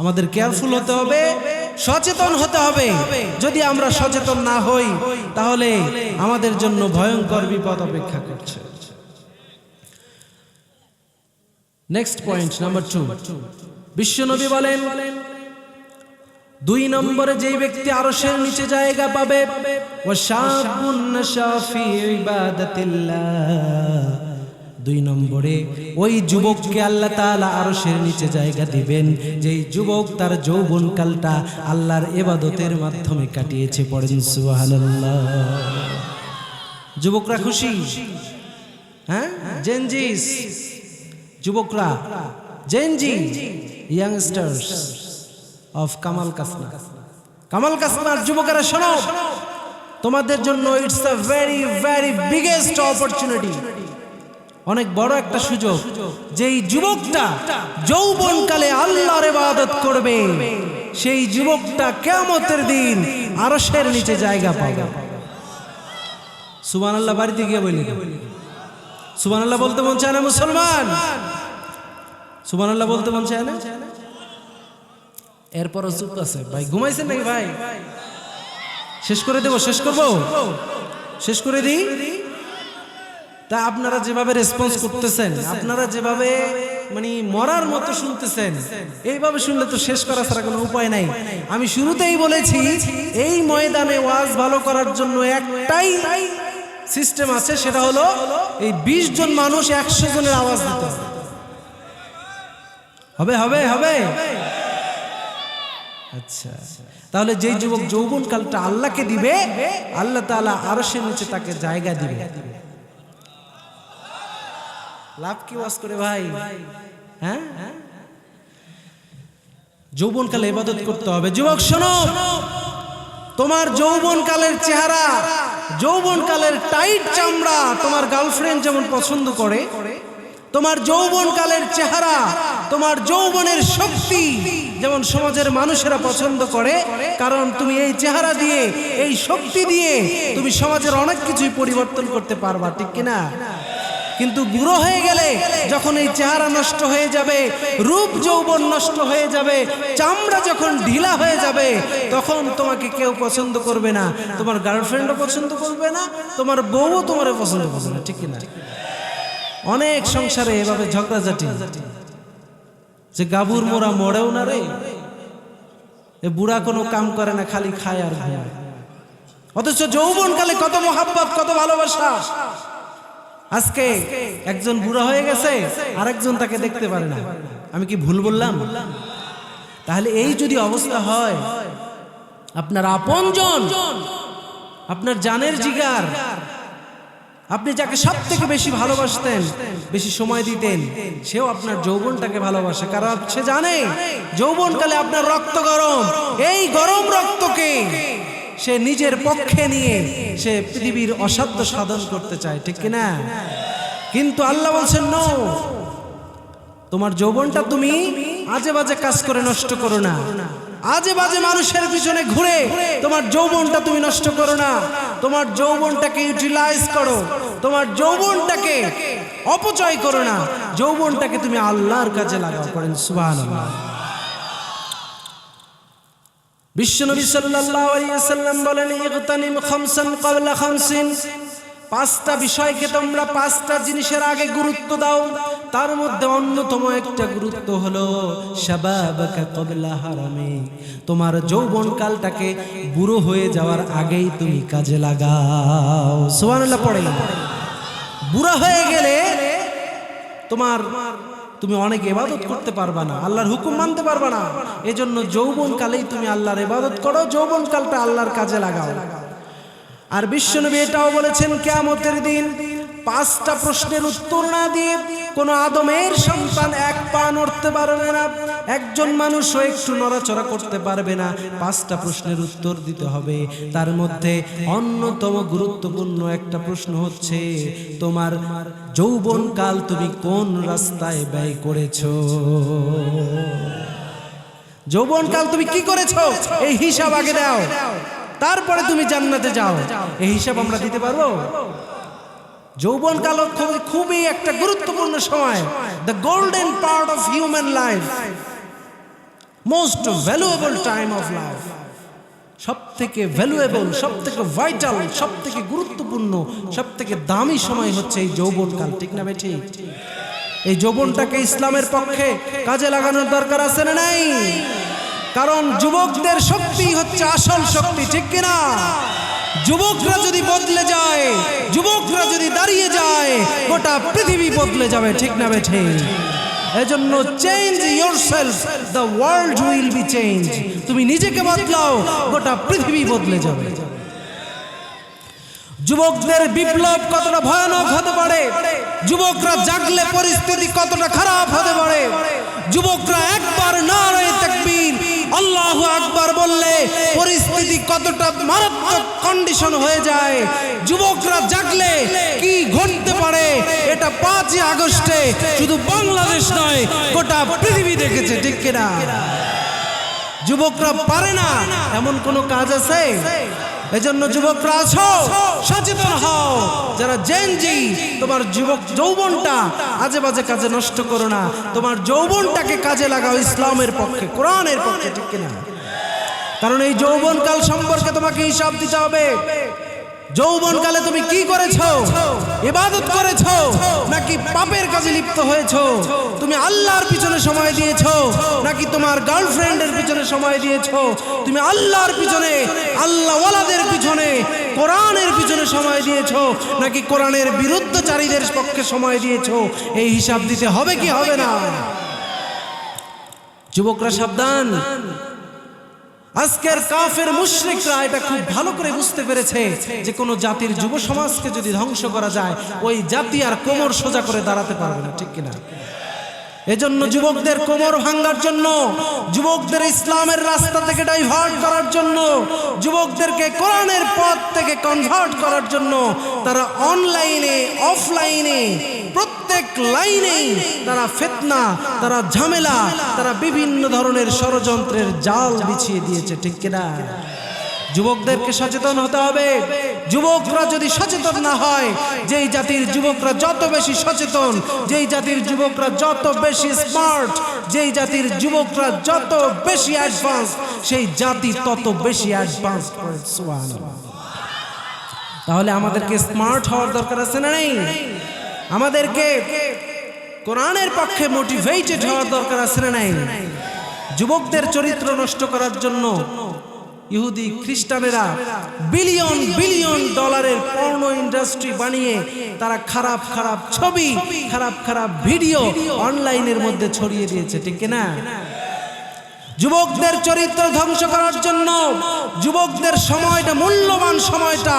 আমাদের কেয়ারফুল হতে হবে, সচেতন হতে হবে। যদি আমরা সচেতন না হই তাহলে আমাদের জন্য ভয়ঙ্কর বিপদ অপেক্ষা করছে। নেক্সট পয়েন্ট নাম্বার 2, বিশ্বনবী বলেন 2 নম্বরে যেই ব্যক্তি আরশের নিচে জায়গা পাবে, ওয়াশাবুন নাশা ফি ইবাদাতিল্লাহ, 2 নম্বরে ওই যুবককে আল্লাহ তাআলা আরশের নিচে জায়গা দিবেন যেই যুবক তার যৌবনকালটা আল্লাহর ইবাদতের মাধ্যমে কাটিয়েছে। পড়েন সুবহানাল্লাহ। যুবকরা খুশি? হ্যাঁ, জেনজিস, যুবকরা, Gen Z, youngsters of Kamal Kasna, Kamal কাসনার যুবকেরা শোনো, তোমাদের জন্য it's a very very biggest opportunity, অনেক বড় একটা সুযোগ। যেই যুবকটা যৌবনকালে আল্লাহর ইবাদত করবে সেই যুবকটা কিয়ামতের দিন আরশের নিচে জায়গা পাবে। সুবহানাল্লাহ। বাড়িতে গিয়ে বলি সুবহানাল্লাহ বলতে মন চায় না মুসলমান? সুবহানাল্লাহ বলতে মন চায় না? এরপরও চুপ আছে। ভাই ঘুমাইছেন নাকি? ভাই শেষ করে দেব? শেষ করবো? শেষ করে দিই? তা আপনারা যেভাবে রেসপন্স করতেছেন, আপনারা যেভাবে মানে মরার মতো শুনতেছেন, এইভাবে শুনলে তো শেষ করা ছাড়া কোনো উপায় নাই। আমি শুরুতেই বলেছি এই ময়দানে ওয়াজ ভালো করার জন্য একটাই সিস্টেম আছে, সেটা হলো এই 20 জন মানুষ 100 জনের আওয়াজ দিতে হবে। হবে হবে? আচ্ছা, তাহলে যেই যুবক যৌবনকালটা আল্লাহকে দিবে, আল্লাহ তাআলা আরশের নিচে তাকে জায়গা দিবে। লাভ কি ওয়াজ করে ভাই? হ্যাঁ, যৌবনকালে ইবাদত করতে হবে। যুবক শোনো, তোমার যৌবনকালের চেহারা, যৌবনকালের টাইট চামড়া তোমার গার্লফ্রেন্ড যেমন পছন্দ করে, তোমার যৌবনকালের চেহারা, তোমার যৌবনের শক্তি যেমন সমাজের মানুষেরা পছন্দ করে, কারণ তুমি এই চেহারা দিয়ে, এই শক্তি দিয়ে তুমি সমাজের অনেক কিছুই পরিবর্তন করতে পারবা, ঠিক কিনা? কিন্তু বুড়ো হয়ে গেলে যখন এই চেহারা নষ্ট হয়ে যাবে, রূপ যৌবন নষ্ট হয়ে যাবে, চামড়া যখন ঢিলা হয়ে যাবে, তখন তোমাকে কেউ পছন্দ করবে না, তোমার গার্লফ্রেন্ডও পছন্দ করবে না, তোমার বউও তোমার পছন্দ করবে না, ঠিক কিনা? অনেক সংসারে এভাবে ঝগড়াঝাটি, যে গাবুর মোরা মরেও না রে, এ বুড়া কোনো কাম করে না, খালি খায় আর ঘুমায়। অথচ যৌবনকালে কত মহাব্বত, কত ভালোবাসা। আজকে একজন বুড়া হয়ে গেছে, আরেকজন তাকে দেখতে পারে না। আমি কি ভুল বললাম? তাহলে এই যদি অবস্থা হয়, আপনার আপনজন, আপনার জানের জিগার, আপনি যাকে সব থেকে বেশি ভালোবাসতেন, বেশি সময় দিতেন, সেও আপনার যৌবনটাকে ভালোবাসে, কারণ সে জানে যৌবনকালে আপনার রক্ত গরম, এই গরম রক্তকে সে নিজের পক্ষে নিয়ে সে পৃথিবীর অসাধ্য সাধন করতে চায়, ঠিক কিনা? কিন্তু আল্লাহ বলছেন নো, তোমার যৌবনটা তুমি আজে বাজে কাজ করে নষ্ট করো না, আজে বাজে মানুষের পিছনে ঘুরে তোমার যৌবনটা তুমি নষ্ট করো না। তোমার যৌবনটাকে ইউটিলাইজ করো, তোমার যৌবনটাকে অপচয় করো না, যৌবনটাকে তুমি আল্লাহর কাজে লাগাও। করেন সুবহানাল্লাহ। বিশ্বনবী সাল্লাল্লাহু আলাইহি ওয়াসাল্লাম বলেন, ইগতানিম খামসান ক্বাবলা খামসিন, পাঁচটা বিষয়কে তোমরা পাঁচটা জিনিসের আগে গুরুত্ব দাও। তার মধ্যে অন্যতম একটা গুরুত্ব হলো শাবাবাকা ক্বাবলা হারামি, তোমার যৌবন কালটাকে বুড়ো হয়ে যাওয়ার আগেই তুমি কাজে লাগাও। সুবহানাল্লাহ পড়েন। বুড়া হয়ে গেলে তুমি অনেক ইবাদত করতে পারবা না, আল্লাহর হুকুম মানতে পারবা না। এজন্য যৌবন কালেই তুমি আল্লাহর ইবাদত করো, যৌবন কালটা আল্লাহর কাজে লাগাও। আর বিশ্বনবী এটাও বলেছেন, কিয়ামতের দিন পাঁচটা প্রশ্নের উত্তর না দিয়ে কোনো আদমের সন্তান এক পা নড়তে পারবে না, একজন মানুষও একটু নড়াচড়া করতে পারবে না। পাঁচটা প্রশ্নের উত্তর দিতে হবে। তার মধ্যে অন্যতম গুরুত্বপূর্ণ একটা প্রশ্ন হচ্ছে, তোমার যৌবনকাল তুমি কোন রাস্তায় ব্যয় করেছো? যৌবনকাল তুমি কি করেছো এই হিসাব আগে দাও, তারপরে তুমি জান্নাতে যাও। এই হিসাব আমরা দিতে পারবো? যৌবনকাল খুবই একটা গুরুত্বপূর্ণ সময়, the golden part of human life, most valuable time of life. সব থেকে ভ্যালুয়েবল, সব থেকে ভাইটাল, সব থেকে গুরুত্বপূর্ণ, সব থেকে দামি সময় হচ্ছে এই যৌবনকাল। ঠিক না ভাই? ঠিক। এই যৌবনটাকে ইসলামের পক্ষে কাজে লাগানোর দরকার আছে না নাই? কারণ যুবকদের শক্তি হচ্ছে আসল শক্তি, ঠিক কিনা? যুবকরা যদি বদলে যায়, যুবকরা যদি দাঁড়িয়ে যায়, গোটা পৃথিবী বদলে যাবে। ঠিক না বেঠে? এজন্য change yourself, the world will be change. তুমি নিজেকে বদলাও, গোটা পৃথিবী বদলে যাবে। যুবকদের বিপ্লব কতটা ভয়ানক হতে পারে, যুবকরা জাগলে পরিস্থিতি কতটা খারাপ হতে পারে। যুবকরা একবার নারায়ে তাকবীর আল্লাহু আকবার বললে পরিস্থিতি কতটা মারাত্মক কন্ডিশন হয়ে যায়। যুবকরা জাগলে কি ঘটতে পারে এটা 5ই আগস্টে শুধু বাংলাদেশ নয়, গোটা পৃথিবী দেখেছে। ঠিক কিনা? যুবকরা পারে না এমন কোন কাজ আছে? এজন্য যুবকরা আছো, সচেতন হও। যারা জেনজি, তোমার যৌবনটা আজে বাজে কাজে নষ্ট করো না, তোমার যৌবনটাকে কাজে লাগাও ইসলামের পক্ষে, কোরআনের পক্ষে। ঠিক কিনা? কারণ এই যৌবনকাল সম্পর্কে তোমাকে হিসাব দিতে হবে। যৌবনকালে তুমি কি করেছো? ইবাদত করেছো নাকি পাপের কাজে লিপ্ত হয়েছো? তুমি আল্লাহর পিছনে সময় দিয়েছো নাকি তোমার গার্লফ্রেন্ডের পিছনে সময় দিয়েছো? তুমি আল্লাহর পিছনে, আল্লাহওয়ালাদের পিছনে, কোরআনের পিছনে সময় দিয়েছো নাকি কোরআনের বিরুদ্ধচারীদের পক্ষে সময় দিয়েছো? এই হিসাব দিতে হবে কি হবে না? যুবকরা সাবধান। আজকের কাফের মুশরিকরা এটা খুব ভালো করে বুঝতে পেরেছে যে কোন জাতির যুব সমাজকে যদি ধ্বংস করা যায়, ওই জাতি আর কোমর সোজা করে দাঁড়াতে পারবে না। ঠিক কিনা? এজন্য যুবকদের কোমর ভাঙার জন্য, যুবকদের ইসলামের রাস্তা থেকে ডাইভার্ট করার জন্য, যুবকদেরকে কোরআনের পথ থেকে কনভার্ট করার জন্য তারা অনলাইনে, অফলাইনে, প্রত্যেক লাইনেই তারা ফিতনা, তারা ঝামেলা, তারা বিভিন্ন ধরনের ষড়যন্ত্রের জাল বিছিয়ে দিয়েছে। ঠিক কিনা? যুবকদেরকে সচেতন হতে হবে। যুবকরা যদি সচেতন না হয়, যেই জাতির যুবকরা যত বেশি সচেতন, যেই জাতির যুবকরা যত বেশি স্মার্ট, যেই জাতির যুবকরা যত বেশি অ্যাডভান্স, সেই জাতি তত বেশি অ্যাডভান্স করে। সুবহানাল্লাহ। তাহলে আমাদেরকে স্মার্ট হওয়ার দরকার আছে না নেই? আমাদেরকে কোরআনের পক্ষে মোটিভেটেড হওয়ার দরকার আছে না নাই? যুবকদের চরিত্র নষ্ট করার জন্য ইহুদি খ্রিস্টানেরা বিলিয়ন বিলিয়ন ডলারের পর্নো ইন্ডাস্ট্রি বানিয়ে তারা খারাপ খারাপ ছবি, খারাপ খারাপ ভিডিও অনলাইনের মধ্যে ছড়িয়ে দিয়েছে। ঠিক কিনা? যুবকদের চরিত্র ধ্বংস করার জন্য, যুবকদের সময়টা, মূল্যবান সময়টা,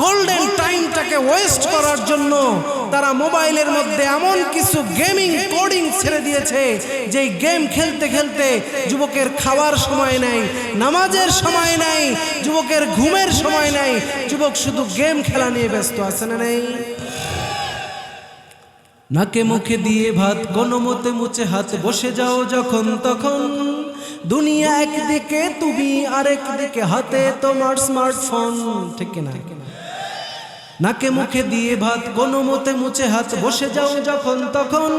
গোল্ডেন টাইমটাকে ওয়েস্ট করার জন্য তারা মোবাইলের মধ্যে এমন কিছু গেমিং কোডিং ছেড়ে দিয়েছে, যেই গেম খেলতে খেলতে যুবকের খাওয়ার সময় নাই, নামাজের সময় নাই, যুবকের ঘুমের সময় নাই, যুবক শুধু গেম খেলা নিয়ে ব্যস্ত আছে না নেই? নাকে মুখে দিয়ে ভাত কোনো মতে মুছে হাত বসে যাও যখন তখন দুনিয়া একদিকে তুমি আরেক দিকে হাতে তোমার স্মার্টফোন ঠিক না নাকে মুখে দিয়ে ভাত কোনো মতে মুছে হাত বসে যাও যখন তখন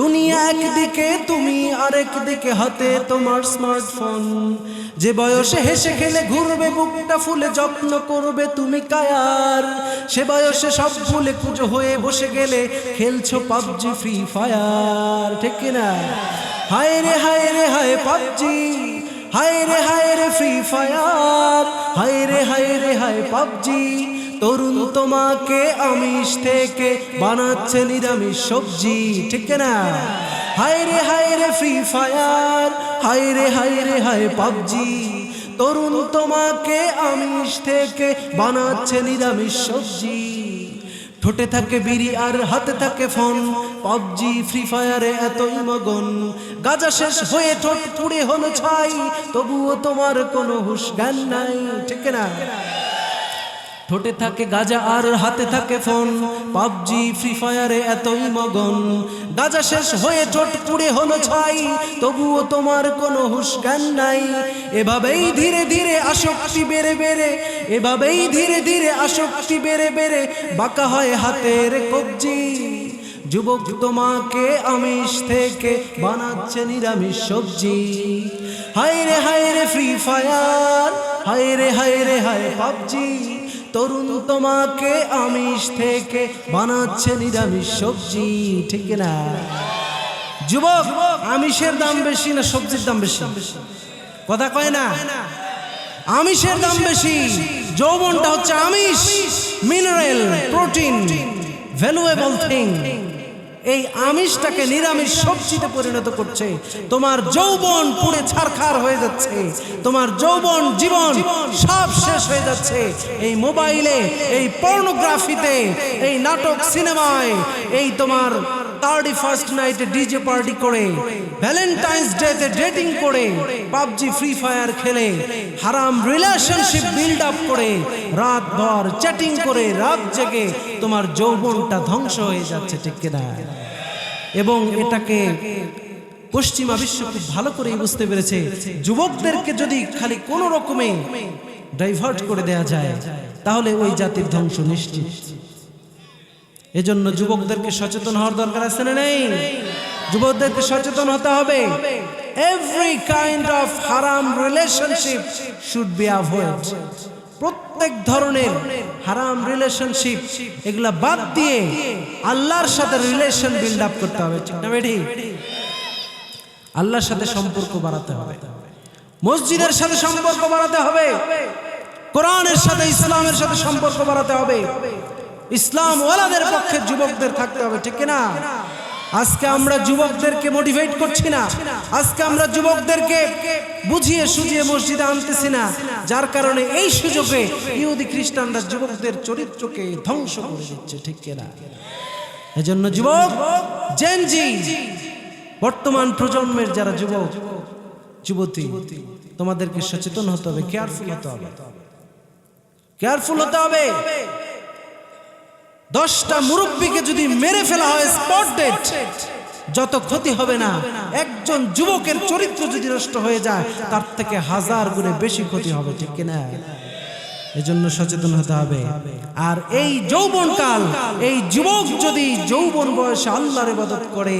দুনিয়া একদিকে তুমি আরেক দিকে হাতে তোমার স্মার্টফোন যে বয়সে হেসে খেলে ঘুরবে বুকটা ফুলে যত্ন করবে তুমি কায়ার সে বয়সে সব ভুলে কুজো হয়ে বসে গেলে খেলছো পাবজি ফ্রি ফায়ার ঠিক না হায় রে হায় পাবজি হায় রে ফ্রি ফায়ার হায় রে হায় পাবজি তরুণ তোমাকে আমিষ থেকে বানাচ্ছে নিরামিষ সবজি ঠিক না হায় রে ফ্রি ফায়ার হায় রে হায় পাবজি তরুণ তোমাকে আমিষ থেকে বানাচ্ছে নিরামিষ সবজি ঠোঁটে থাকে বিড়ি আর হাতে থাকে ফোন পাবজি ফ্রি ফায়ারে এতই মগন গাজা শেষ হয়ে ঠোঁট পুড়ে হলো ছাই তবুও তোমার কোনো হুঁশ জ্ঞান নাই ঠিক না ঠোঁটে থাকে গাজা আর হাতে থাকে ফোন পাবজি ফ্রি ফায়ারে এতই মগন গাজা শেষ হয়ে ঠোঁট পুড়ে হলো ছাই তবুও তোমার কোনো হুঁশ জ্ঞান নাই এভাবেই ধীরে ধীরে আসক্তি বেড়ে বেড়ে এভাবেই ধীরে ধীরে আসক্তি বেড়ে বেড়ে বাঁকা হয় হাতের কবজি যুবক তোমাকে আমিষ থেকে বানাচ্ছে নিরামিষ সবজি হায় রে ফ্রি ফায়ার হায় রে হায় পাবজি তরুণ তোমাকে আমিষ থেকে বানাচ্ছে নিরামিষ সবজি ঠিক না যুবক আমিষের দাম বেশি না সবজির দাম বেশি কথা কয় না আমিষের দাম বেশি যৌবনটা হচ্ছে আমিষ মিনারেল প্রোটিন ভ্যালুয়েবল থিং এই আমিষটাকে নিরামিষ সবজিতে পরিণত করছে তোমার যৌবন পুড়ে ছারখার হয়ে যাচ্ছে তোমার যৌবন জীবন সব শেষ হয়ে যাচ্ছে এই মোবাইলে এই পর্নোগ্রাফিতে এই নাটক সিনেমায় এই তোমার 31st নাইটে ডিজে পার্টি করে ভ্যালেন্টাইন্স ডেতে ডেটিং করে পাবজি ফ্রি ফায়ার খেলে হারাম রিলেশনশিপ বিল্ড আপ করে রাত ভর চ্যাটিং করে রাত জেগে তোমার যৌবনটা ধ্বংস হয়ে যাচ্ছে ঠিক কিনা এবং এটাকে পশ্চিমা বিশ্ব খুব ভালো করেই বুঝতে পেরেছে যুবকদেরকে যদি খালি কোনো রকমে ডাইভার্ট করে দেয়া যায় তাহলে ওই জাতির ধ্বংস নিশ্চিত এজন্য যুবকদেরকে সচেতন হওয়ার দরকার আছে না নেই যুবকদেরকে সচেতন হতে হবে এভরি কাইন্ড অফ হারাম রিলেশনশিপ শুড বি অ্যাভয়েড প্রত্যেক ধরনের হারাম রিলেশনশিপ এগুলা বাদ দিয়ে আল্লাহর সাথে রিলেশন বিল্ড আপ করতে হবে ঠিক না বেটি আল্লাহর সাথে সম্পর্ক বাড়াতে হবে মসজিদের সাথে সম্পর্ক বাড়াতে হবে কোরআনের সাথে ইসলামের সাথে সম্পর্ক বাড়াতে হবে ইসলাম ওয়ালাদের পক্ষে যুবকদের থাকতে হবে ঠিক না আজকে আমরা যুবকদেরকে মোটিভেট করছি না আজকে আমরা যুবকদেরকে বুঝিয়ে সুঝিয়ে মসজিদে আনতেছি না যার কারণে এই সুযোগে ইহুদি খ্রিস্টানরা যুবকদের চরিত্রকে ধ্বংস করে দিচ্ছে ঠিক না এজন্য যুবক জেন জি বর্তমান প্রজন্মের যারা যুবক যুবতী তোমাদেরকে সচেতন হতে হবে কেয়ারফুল হতে হবে 10টা মুরব্বীকে যদি মেরে ফেলা হয় স্পট ডেড যত ক্ষতি হবে না একজন যুবকের চরিত্র যদি নষ্ট হয়ে যায় তার থেকে 1000 গুণে বেশি ক্ষতি হবে ঠিক কিনা এজন্য সচেতন হতে হবে আর এই যৌবনকাল এই যুবক যদি যৌবন বয়সে আল্লাহর ইবাদত করে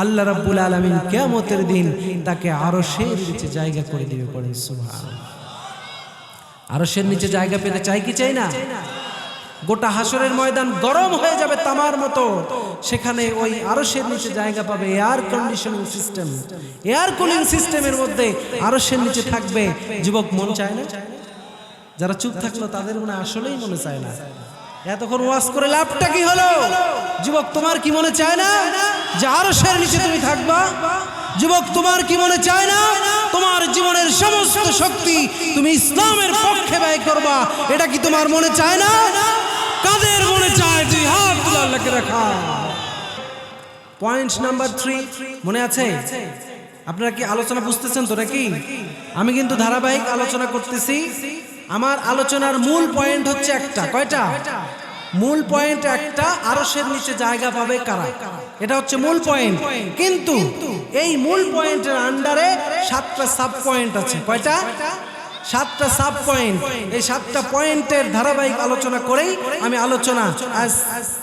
আল্লাহ রাব্বুল আলামিন কিয়ামতের দিন তাকে আরশের নিচে জায়গা করে দিবে পড়েন সুবহানাল্লাহ আরশের নিচে জায়গা পেতে চাই কি চাই না গোটা হাসরের ময়দান গরম হয়ে যাবে তামার মতো সেখানে ওই আরশের নিচে জায়গা পাবে air conditioning system air cooling সিস্টেমের মধ্যে আরশের নিচে থাকবে যুবক মন চায় না যারা চুপ থাকলো তাদের মনে আসলেই মনে চায় না এতক্ষণ ওয়াজ করে লাভটা কি হলো যুবক তোমার কি মনে চায় না যে আরশের নিচে তুমি থাকবা যুবক তোমার কি মনে চায় না তোমার জীবনের সমস্ত শক্তি তুমি ইসলামের পক্ষে ব্যয় করবা এটা কি তোমার মনে চায় না কাদের মনে চায় যে হাত তুলে আল্লাহকে রাখা পয়েন্ট নাম্বার 3 মনে আছে আপনারা কি আলোচনা বুঝতেছেন তো নাকি আমি কিন্তু ধারাবাহিক আলোচনা করতেছি আমার আলোচনার মূল পয়েন্ট হচ্ছে একটা কয়টা মূল পয়েন্ট একটা, আরশের নিচে জায়গা পাবে কারা, এটা হচ্ছে মূল পয়েন্ট। কিন্তু এই মূল পয়েন্টের আন্ডারে 7টা সাব পয়েন্ট আছে। কয়টা? 7টা সাব পয়েন্ট। এই 7টা পয়েন্টের ধারাবাহিক আলোচনা করেই আমি আলোচনা as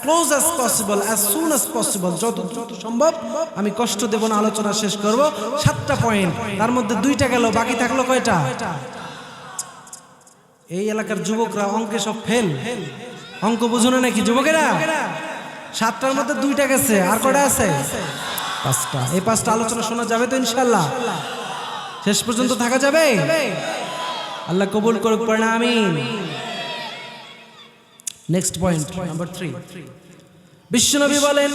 close as possible, as soon as possible, যত দ্রুত সম্ভব আমি কষ্ট দেব না, আলোচনা শেষ করব। 7টা পয়েন্ট, তার মধ্যে 2টা গেল, বাকি থাকলো কয়টা? এই এলাকার যুবকরা অঙ্কে সব ফেল, অঙ্ক বুঝো না নাকি যুবকেরা? 7টার মধ্যে 2টা গেছে, আর কয়টা আছে? 5টা। এই 5টা আলোচনা শোনা যাবে তো ইনশাআল্লাহ? শেষ পর্যন্ত থাকা যাবে? আল্লাহ কবুল করুক, পড়না আমিন। নেক্সট পয়েন্ট নাম্বার 3, বিশ্বনবী বলেন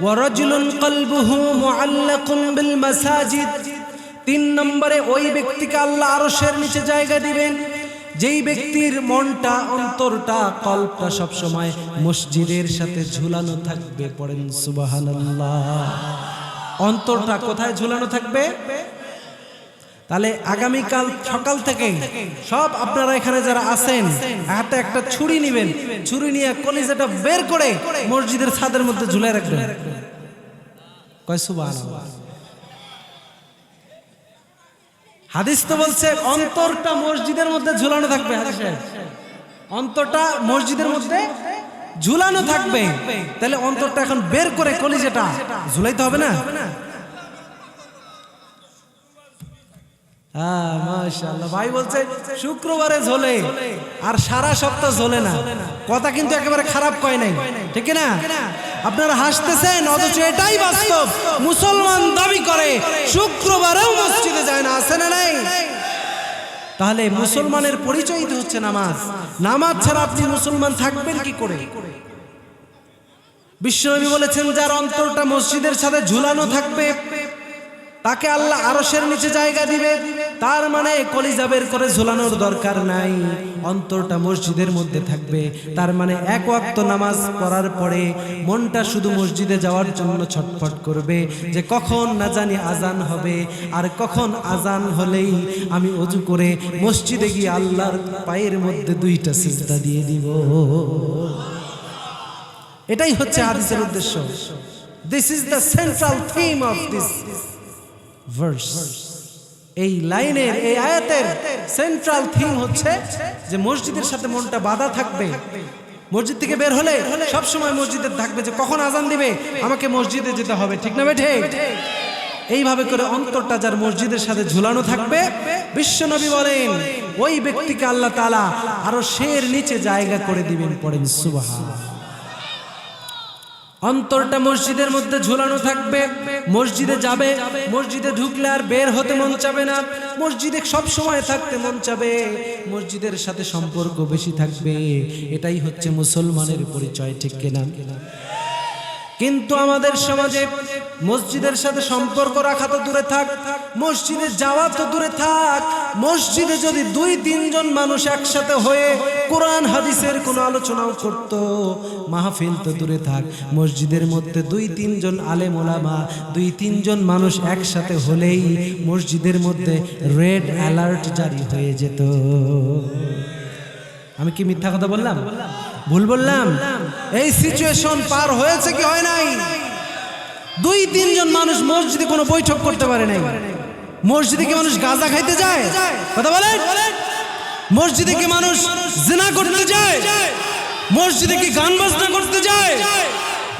ওয়া রাজুলুন কলবুহু মুআল্লাকুন বিল মাসাজিদ। 3 নম্বরে ওই ব্যক্তিকে আল্লাহ আরশের নিচে জায়গা দিবেন যেই ব্যক্তির মনটা, অন্তরটা, কল্পটা সব সময় মসজিদের সাথে ঝুলানো থাকবে। পড়েন সুবহানাল্লাহ। অন্তরটা কোথায় ঝুলানো থাকবে? তাহলে আগামীকাল সকাল থেকে সব আপনারা এখানে যারা আছেন হাতে একটা ছুরি নেবেন, ছুরি নিয়ে কলিজাটা বের করে মসজিদের ছাদের মধ্যে ঝুলাই রাখবেন। কয় সুবহানাল্লাহ। হাদিস তো বলছে অন্তরটা মসজিদের মধ্যে ঝুলানো থাকবে। হাদিসে অন্তরটা মসজিদের মধ্যে ঝুলানো থাকবে। তাহলে অন্তরটা এখন বের করে কলিজাটা ঝুলাইতে হবে না? হ্যাঁ মাশাআল্লাহ। ভাই বলছে শুক্রবারে ঝোলে আর সারা সপ্তাহ ঝোলে না। কথা কিন্তু একেবারে খারাপ কয় নাই, ঠিক না? আপনারা হাসতেছেন, অথচ এটাই বাস্তব। মুসলমান দাবি করে শুক্রবারেও মসজিদে যায় না, আছে না নাই? তাহলে মুসলমানের পরিচয় তো হচ্ছে নামাজ। নামাজ ছাড়া আপনি মুসলমান থাকবেন কি করে? বিশ্বনবী বলেছেন যার অন্তরটা মসজিদের সাথে ঝুলানো থাকবে তাকে আল্লাহ আরশের নিচে জায়গা দিবে। তার মানে কলিজা বের করে ঝুলানোর দরকার নাই, অন্তরটা মসজিদের মধ্যে থাকবে। তার মানে এক ওয়াক্ত নামাজ পড়ার পরে মনটা শুধু মসজিদে যাওয়ার জন্য ছটফট করবে যে কখন না জানি আজান হবে, আর কখন আজান হলেই আমি ওযু করে মসজিদে গিয়ে আল্লাহর পায়ের মধ্যে 2টা সিজদা দিয়ে দিব। এটাই হচ্ছে হাদিসের উদ্দেশ্য। This is the central theme of this verse. এই লাইনের, এই আয়াতের সেন্ট্রাল থিম হচ্ছে যে মসজিদের সাথে মনটা বাঁধা থাকবে। মসজিদ থেকে বের হলে সব সময় মসজিদে থাকবে যে কখন আজান দিবে আমাকে মসজিদে যেতে হবে, ঠিক না বেঠে? এইভাবে করে অন্তরটা যার মসজিদের সাথে ঝুলানো থাকবে, বিশ্বনবী বলেন ওই ব্যক্তিকে আল্লাহ তাআলা আরশের নিচে জায়গা করে দিবেন। পড়েন সুবহানাল্লাহ। অন্তরটা মসজিদের মধ্যে ঝুলানো থাকবে, মসজিদে যাবে, মসজিদে ঢুকলে আর বের হতে মন চাবে না, মসজিদে সব সময় থাকতে মন চাবে, মসজিদের সাথে সম্পর্ক বেশি থাকবে। এটাই হচ্ছে মুসলমানের পরিচয়, ঠিক কিনা? কিন্তু আমাদের সমাজে মসজিদের সাথে সম্পর্ক রাখা তো দূরে থাক, মসজিদে যাওয়া তো দূরে থাক, মসজিদে যদি 2-3 জন মানুষ একসাথে হয়ে কোরআন হাদিসের কোনো আলোচনাও করত, মাহফিল তো দূরে থাক, মসজিদের মধ্যে 2-3 জন আলেম ওলামা, 2-3 জন মানুষ একসাথে হলেই মসজিদের মধ্যে রেড অ্যালার্ট জারি হয়ে যেত। আমি কি মিথ্যা কথা বললাম? ভুল বললাম? এই সিচুয়েশন পার হয়েছে কি হয় নাই? 2-3 জন মানুষ মসজিদে কোনো বৈঠক করতে পারে নাই। মসজিদে কি মানুষ গাঁজা খাইতে যায়? কথা বলেন। মসজিদে কি মানুষ জিনা করতে যায়? মসজিদে কি গান বাজনা করতে যায়?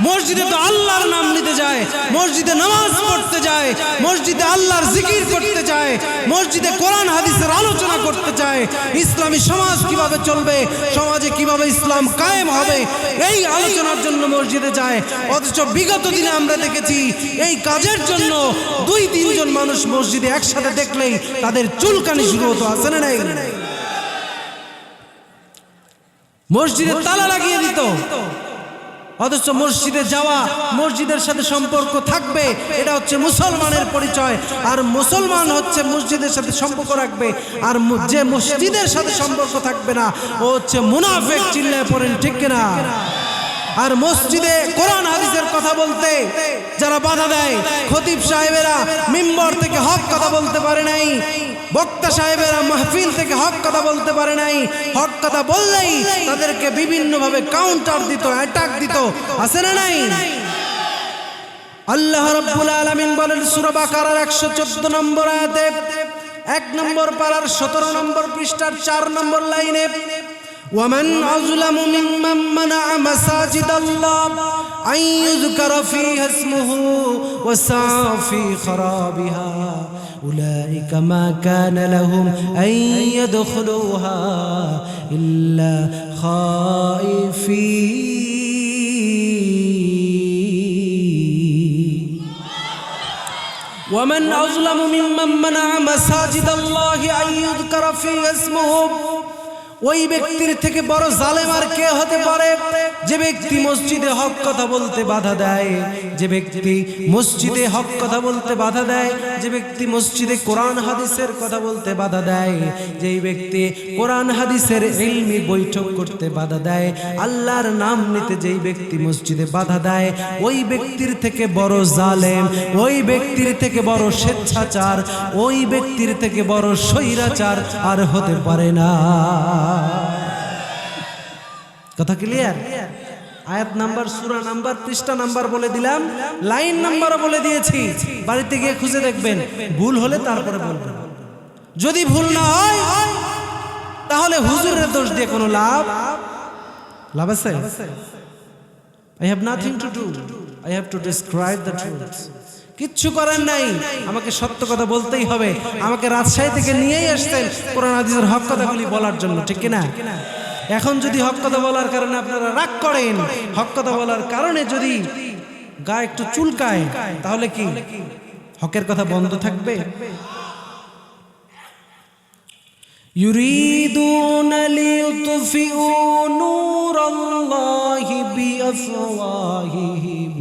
মসজিদে তো আল্লাহর নাম নিতে যায়, মসজিদে নামাজ পড়তে যায়, মসজিদে আল্লাহর জিকির করতে যায়, মসজিদে কোরআন হাদিসের আলোচনা করতে যায়, ইসলামী সমাজ কিভাবে চলবে, সমাজে কিভাবে ইসলাম কায়েম হবে, এই আলোচনার জন্য মসজিদে যায়। অথচ বিগত দিনে আমরা দেখেছি এই কাজের জন্য 2-3 জন মানুষ মসজিদে একসাথে দেখলেই তাদের চুলকানি শুরু হতো, আছে না নাই? মসজিদে তালা লাগিয়ে দিত। অথচ মসজিদে যাওয়া, মসজিদের সাথে সম্পর্ক থাকবে, এটা হচ্ছে মুসলমানের পরিচয়। আর মুসলমান হচ্ছে মসজিদের সাথে সম্পর্ক রাখবে, আর যে মসজিদের সাথে সম্পর্ক থাকবে না ও হচ্ছে মুনাফিক। চিল্লায় পড়েন ঠিক কিনা? আর মসজিদে কোরআন হাদিসের কথা বলতে যারা বাধা দেয়, খতিব সাহেবেরা মিম্বর থেকে হক কথা বলতে পারে নাই, বক্তা সাহেবেরা মাহফিল থেকে হক কথা বলতে পারে নাই, হক কথা বললেই তাদেরকে বিভিন্নভাবে কাউন্টার দিত, অ্যাটাক দিত, আছে না নাই? আল্লাহ রাব্বুল আলামিন বলেন সূরা বাকারার 114 নম্বর আয়াতে 1 নম্বর পারার 17 নম্বর পৃষ্ঠার 4 নম্বর লাইনে, ومن أظلم ممن منع مساجد الله أن يذكر فيها اسمه وسعى في خرابها أولئك ما كان لهم أن يدخلوها إلا خائفين ومن أظلم ممن منع مساجد الله أن يذكر فيها اسمه ওই ব্যক্তির থেকে বড় জালেম আর কে হতে পারে যে ব্যক্তি মসজিদে হক কথা বলতে বাধা দেয়, যে ব্যক্তি মসজিদে হক কথা বলতে বাধা দেয়, যে ব্যক্তি মসজিদে কোরআন হাদিসের কথা বলতে বাধা দেয়, যেই ব্যক্তি কোরআন হাদিসের ইলমি বৈঠক করতে বাধা দেয়, আল্লাহর নাম নিতে যেই ব্যক্তি মসজিদে বাধা দেয়, ওই ব্যক্তির থেকে বড় জালেম, ওই ব্যক্তির থেকে বড় স্বেচ্ছাচার, ওই ব্যক্তির থেকে বড় স্বৈরাচার আর হতে পারে না। কথা ক্লিয়ার? আয়াত নাম্বার, সূরা নাম্বার, পৃষ্ঠা নাম্বার বলে দিলাম, লাইন নাম্বারও বলে দিয়েছি, বাড়িতে গিয়ে খুঁজে দেখবেন, ভুল হলে তারপরে বলবেন। যদি ভুল না হয় তাহলে হুজুরের দোষ দিয়ে কোনো লাভ আছে? I have nothing to do, I have to describe the truth. কিচ্ছু করার নাই, আমাকে সত্য কথা বলতেই হবে। আমাকে রাজশাহী থেকে নিয়েই আসতেন কোরআন হাদিসের হক কথাগুলি বলার জন্য, ঠিক কিনা? এখন যদি হক কথা বলার কারণে আপনারা রাগ করেন, হক কথা বলার কারণে যদি গা একটু চুলকায়, তাহলে কি হকের কথা বন্ধ থাকবে? ইউরিদুনা লিইউতফিউ নূরাল্লাহি বিআফওয়াহিহিম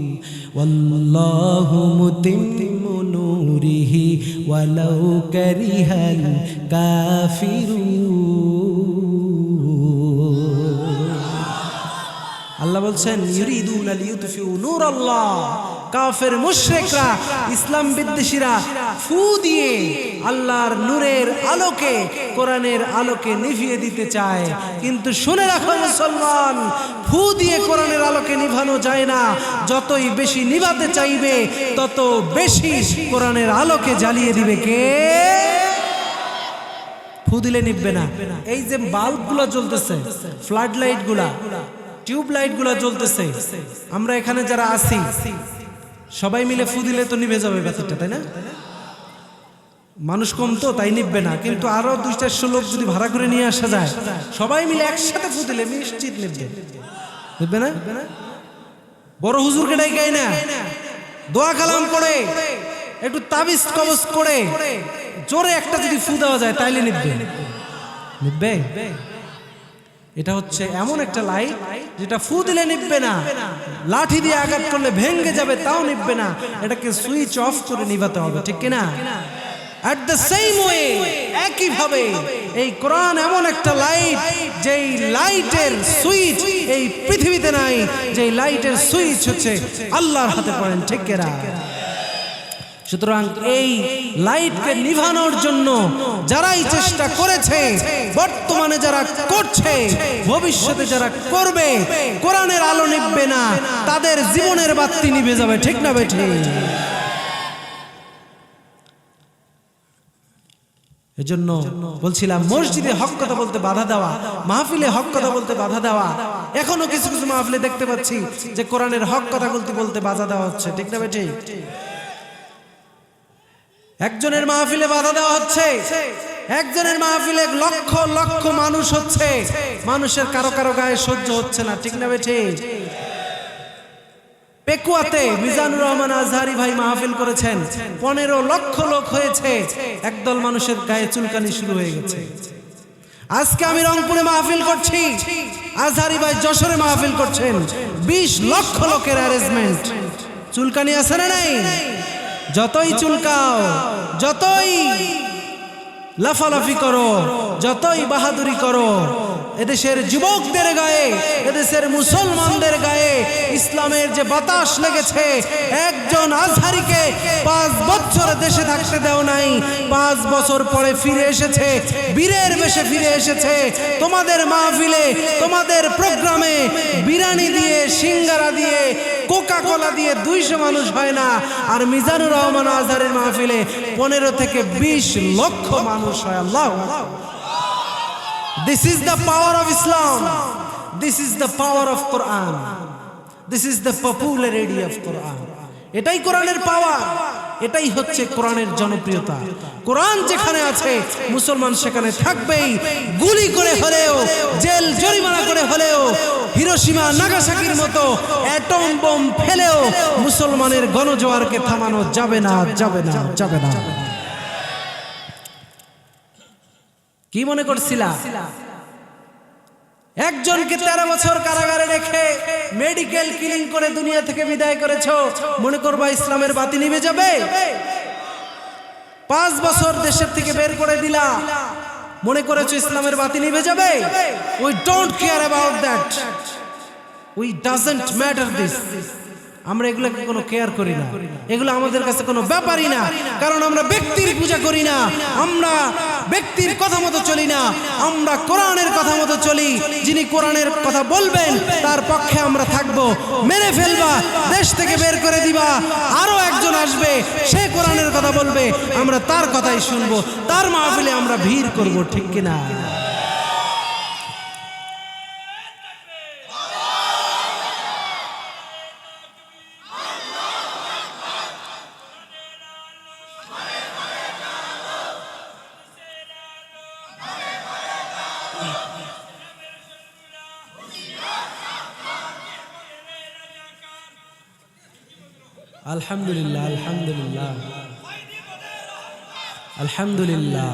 ওয়াল্লাহু মুতিম্মু নূরিহি ওয়ালাউ কারিহাল কাফিরুন। আল্লাহ বলছেন ইউরিদুনা লিইউতফিউ নূরাল্লাহ, কাফের মুশরিকরা, ইসলাম বিদ্বেষীরা ফু দিয়ে আল্লাহর নূরের আলোকে, কোরআনের আলোকে নিভিয়ে দিতে চায়। কিন্তু শুনে রাখো মুসলমান, ফু দিয়ে কোরআনের আলোকে নিভানো যায় না। যতই বেশি নিভাতে চাইবে তত বেশি কোরআনের আলোকে জ্বালিয়ে দিবে কে? ফু দিলে নিভবে না। এই যে বাল্বগুলো জ্বলতেছে, ফ্লাড লাইট গুলা, টিউব লাইট গুলা জ্বলতেছে, আমরা এখানে যারা আছি সবাই মিলে ফু দিলে তো নিভে যাবে ব্যাপারটা, তাই না? মানুষ কম তো তাই নিভবে না, কিন্তু আরো 2-400 লোক যদি ভাড়া করে নিয়ে আসা যায়, সবাই মিলে একসাথে ফু দিলে নিশ্চিত নিভবে। নিভবে না? বড় হুজুরকে ডাইকাই না, দোয়া কালাম করে, একটু তাবিজ কবজ করে জোরে একটা যদি ফু দেওয়া যায় তাইলে নিভবে। নিভবে? এটা হচ্ছে এমন একটা লাইট যেটা ফু দিলে নিভবে না, লাঠি দিয়ে আঘাত করলে ভেঙে যাবে তাও নিভবে না, এটাকে সুইচ অফ করে নিভাতে হবে, ঠিক কিনা? এট দ্য সেম ওয়ে, একই ভাবে এই কোরআন এমন একটা লাইট, যেই লাইটের সুইচ এই পৃথিবীতে নাই, যেই লাইটের সুইচ হচ্ছে আল্লাহর হাতে, পড়েন ঠিক কিনা? সুতরাং এই লাইটকে নিভানোর জন্য যারাই চেষ্টা করেছে, বর্তমানে যারা করছে, ভবিষ্যতে যারা করবে, কোরআনের আলো নিভবে না, তাদের জীবনের বাতি নিভে যাবে, ঠিক না বেঠি? এজন্য বলছিলাম মসজিদে হক কথা বলতে বাধা দেওয়া, মাহফিলে হক কথা বলতে বাধা দেওয়া। এখনো কিছু কিছু মাহফিলে দেখতে পাচ্ছি যে কোরআনের হক কথা বলতে বাধা দেওয়া হচ্ছে, ঠিক না বেঠি? একজনের মাহফিলে বাধা দেওয়া হচ্ছে, একজনের মাহফিলে লক্ষ লক্ষ মানুষ হচ্ছে, মানুষের কারো কারো গায়ে সহ্য হচ্ছে না, ঠিক না বেঠি? পেকুয়াতে মিজানুর রহমান আজহারি ভাই মাহফিল করেছেন, 15 লক্ষ লোক হয়েছে, একদল মানুষের গায়ে চুলকানি শুরু হয়ে গেছে। আজকে আমি রংপুরে মাহফিল করছি, আজহারি ভাই যশোরে মাহফিল করছেন, 20 লক্ষ লোকের অ্যারেঞ্জমেন্ট। চুলকানি আছে না নাই? যতই চুলকাও, যতই লাফালাফি করো, যতই বাহাদুরি করো, এদেশের যুবকদের গায়ে, এদেশের মুসলমানদের গায়ে ইসলামের যে বাতাস লেগেছে, একজন আজহারিকে 5 বছর দেশে থাকতে দেও নাই, 5 বছর পরে ফিরে এসেছে, বীরের বেশে ফিরে এসেছে। তোমাদের মাহফিলে, তোমাদের প্রোগ্রামে বিরিয়ানি দিয়ে, সিঙ্গারা দিয়ে, কোকা কোলা দিয়ে 200 মানুষ হয় না, আর মিজানুর রহমান আজহারের মাহফিলে 15 থেকে 20 লক্ষ মানুষ হয়। আল্লাহু আকবার। This is the power of Islam. This is the power of Quran. This is the popularity of Quran. এটাই কোরআনের পাওয়ার, এটাই হচ্ছে কোরআনের জনপ্রিয়তা। কোরআন যেখানে আছে মুসলমান সেখানে থাকবেই। গুলি করে হলেও, জেল জরিমানা করে হলেও, হিরোশিমা নাগাসাকির মতো অ্যাটম বোম ফেলেও মুসলমানের গণজোয়ারকে থামানো যাবে না, যাবে না, যাবে না। কি মনে করছিলা একজনকে 13 বছর কারাগারে রেখে মেডিকেল কিলিং করে দুনিয়া থেকে বিদায় করেছো, মনে করবা ইসলামের বাতি নিভে যাবে? 5 বছর দেশের থেকে বের করে দিলা, মনে করেছো ইসলামের বাতি নিভে যাবে? We don't care about that. We doesn't matter this. আমরা এগুলোকে কোনো কেয়ার করি না, এগুলো আমাদের কাছে কোনো ব্যাপারই না। কারণ আমরা ব্যক্তির পূজা করি না, আমরা ব্যক্তির কথা মতো চলি না, আমরা কোরআনের কথা মতো চলি। যিনি কোরআনের কথা বলবেন তার পক্ষে আমরা থাকবো। মেরে ফেলবা, দেশ থেকে বের করে দিবা, আরো একজন আসবে, সে কোরআনের কথা বলবে, আমরা তার কথাই শুনবো, তার মাহফিলে আমরা ভিড় করব, ঠিক কিনা? আলহামদুলিল্লাহ, আলহামদুলিল্লাহ, আলহামদুলিল্লাহ।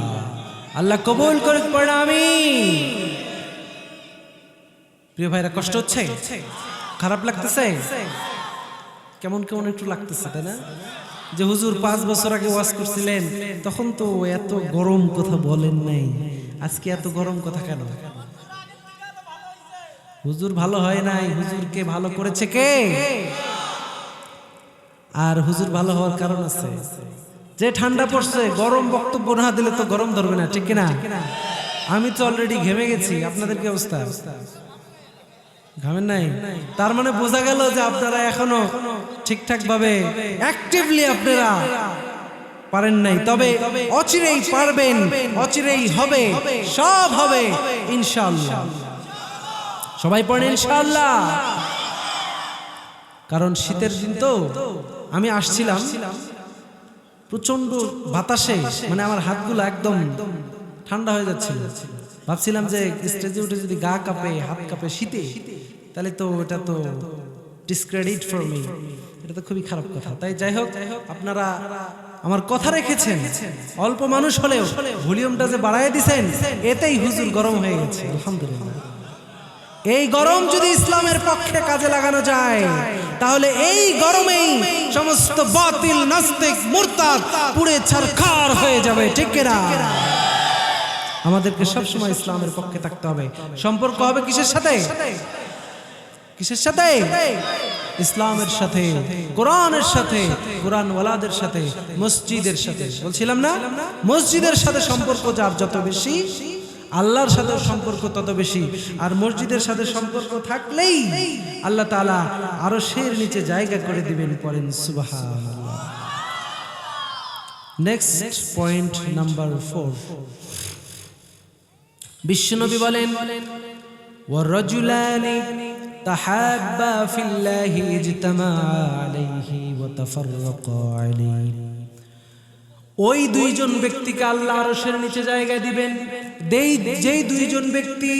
আল্লাহ কবুল করুক, পড়া আমিন। প্রিয় ভাইরা, কষ্ট হচ্ছে? খারাপ লাগতেছে? কেমন কেমন একটু লাগতেছে, তাই না? যে হুজুর 5 বছর আগে ওয়াজ করছিলেন, তখন তো এত গরম কথা বলেন নাই, আজকে এত গরম কথা কেন? হুজুর ভালো হয় নাই, হুজুরকে ভালো করেছে কে? আর হুজুর ভালো হওয়ার কারণ আছে। যে ঠান্ডা পড়ছে, গরম বক্তব্য না দিলে তো গরম ধরবে না, ঠিক কিনা? আমি তো অলরেডি ঘেমে গেছি, আপনাদের কি অবস্থা? ঘামেন নাই? তার মানে বোঝা গেল যে আপনারা এখনো ঠিকঠাক ভাবে অ্যাক্টিভলি আপনারা পারেন নাই। তবে অচিরেই পারবেন, অচিরেই হবে, সব হবে ইনশাআল্লাহ। সবাই পড়েন ইনশাআল্লাহ। কারণ শীতের দিন তো, আমি আসছিলাম প্রচন্ড বাতাসে, মানে আমার হাতগুলো একদম ঠান্ডা হয়ে যাচ্ছিল। ভাবছিলাম যে স্টেজে উঠে যদি গা কাঁপে, হাত কাঁপে শীতে, তাহলে তো এটা তো ডিসক্রেডিট ফর মি, এটা তো খুবই খারাপ কথা। তাই যাই হোক, আপনারা আমার কথা রেখেছেন, অল্প মানুষ হলেও ভলিউমটা যে বাড়ায় দিছেন, এতেই হুজুর গরম হয়ে গেছে। আলহামদুলিল্লাহ। এই গরম যদি ইসলামের পক্ষে কাজে লাগানো যায়, তাহলে এই গরমেই সমস্ত বাতিল, নাস্তিক, মুরতাদ পুড়ে ছারখার হয়ে যাবে, ঠিক কিনা? আমাদেরকে সবসময় ইসলামের পক্ষে থাকতে হবে। সম্পর্ক হবে কিসের সাথে? কিসের সাথে? ইসলামের সাথে, কোরআনের সাথে, কোরআন ওয়ালাদের সাথে, মসজিদের সাথে। বলছিলাম না, মসজিদের সাথে সম্পর্ক যার যত বেশি, আল্লাহর সাথে সম্পর্ক তত বেশি। আর মসজিদের সাথে সম্পর্ক থাকলেই আল্লাহ তাআলা আরশের নিচে জায়গা করে দিবেন। পড়েন সুবহানাল্লাহ। নেক্সট পয়েন্ট নাম্বার 4, বিশ্বনবী বলেন, ওয়ারাজুলানি তাহাব্বা ফিল্লাহি ইজতামা আলাইহি ওয়া তাফাররাকা আলাইহি। ওই 2 জন ব্যক্তিকে আল্লাহ আরশের নিচে জায়গা দিবেন, যেই 2 জন ব্যক্তি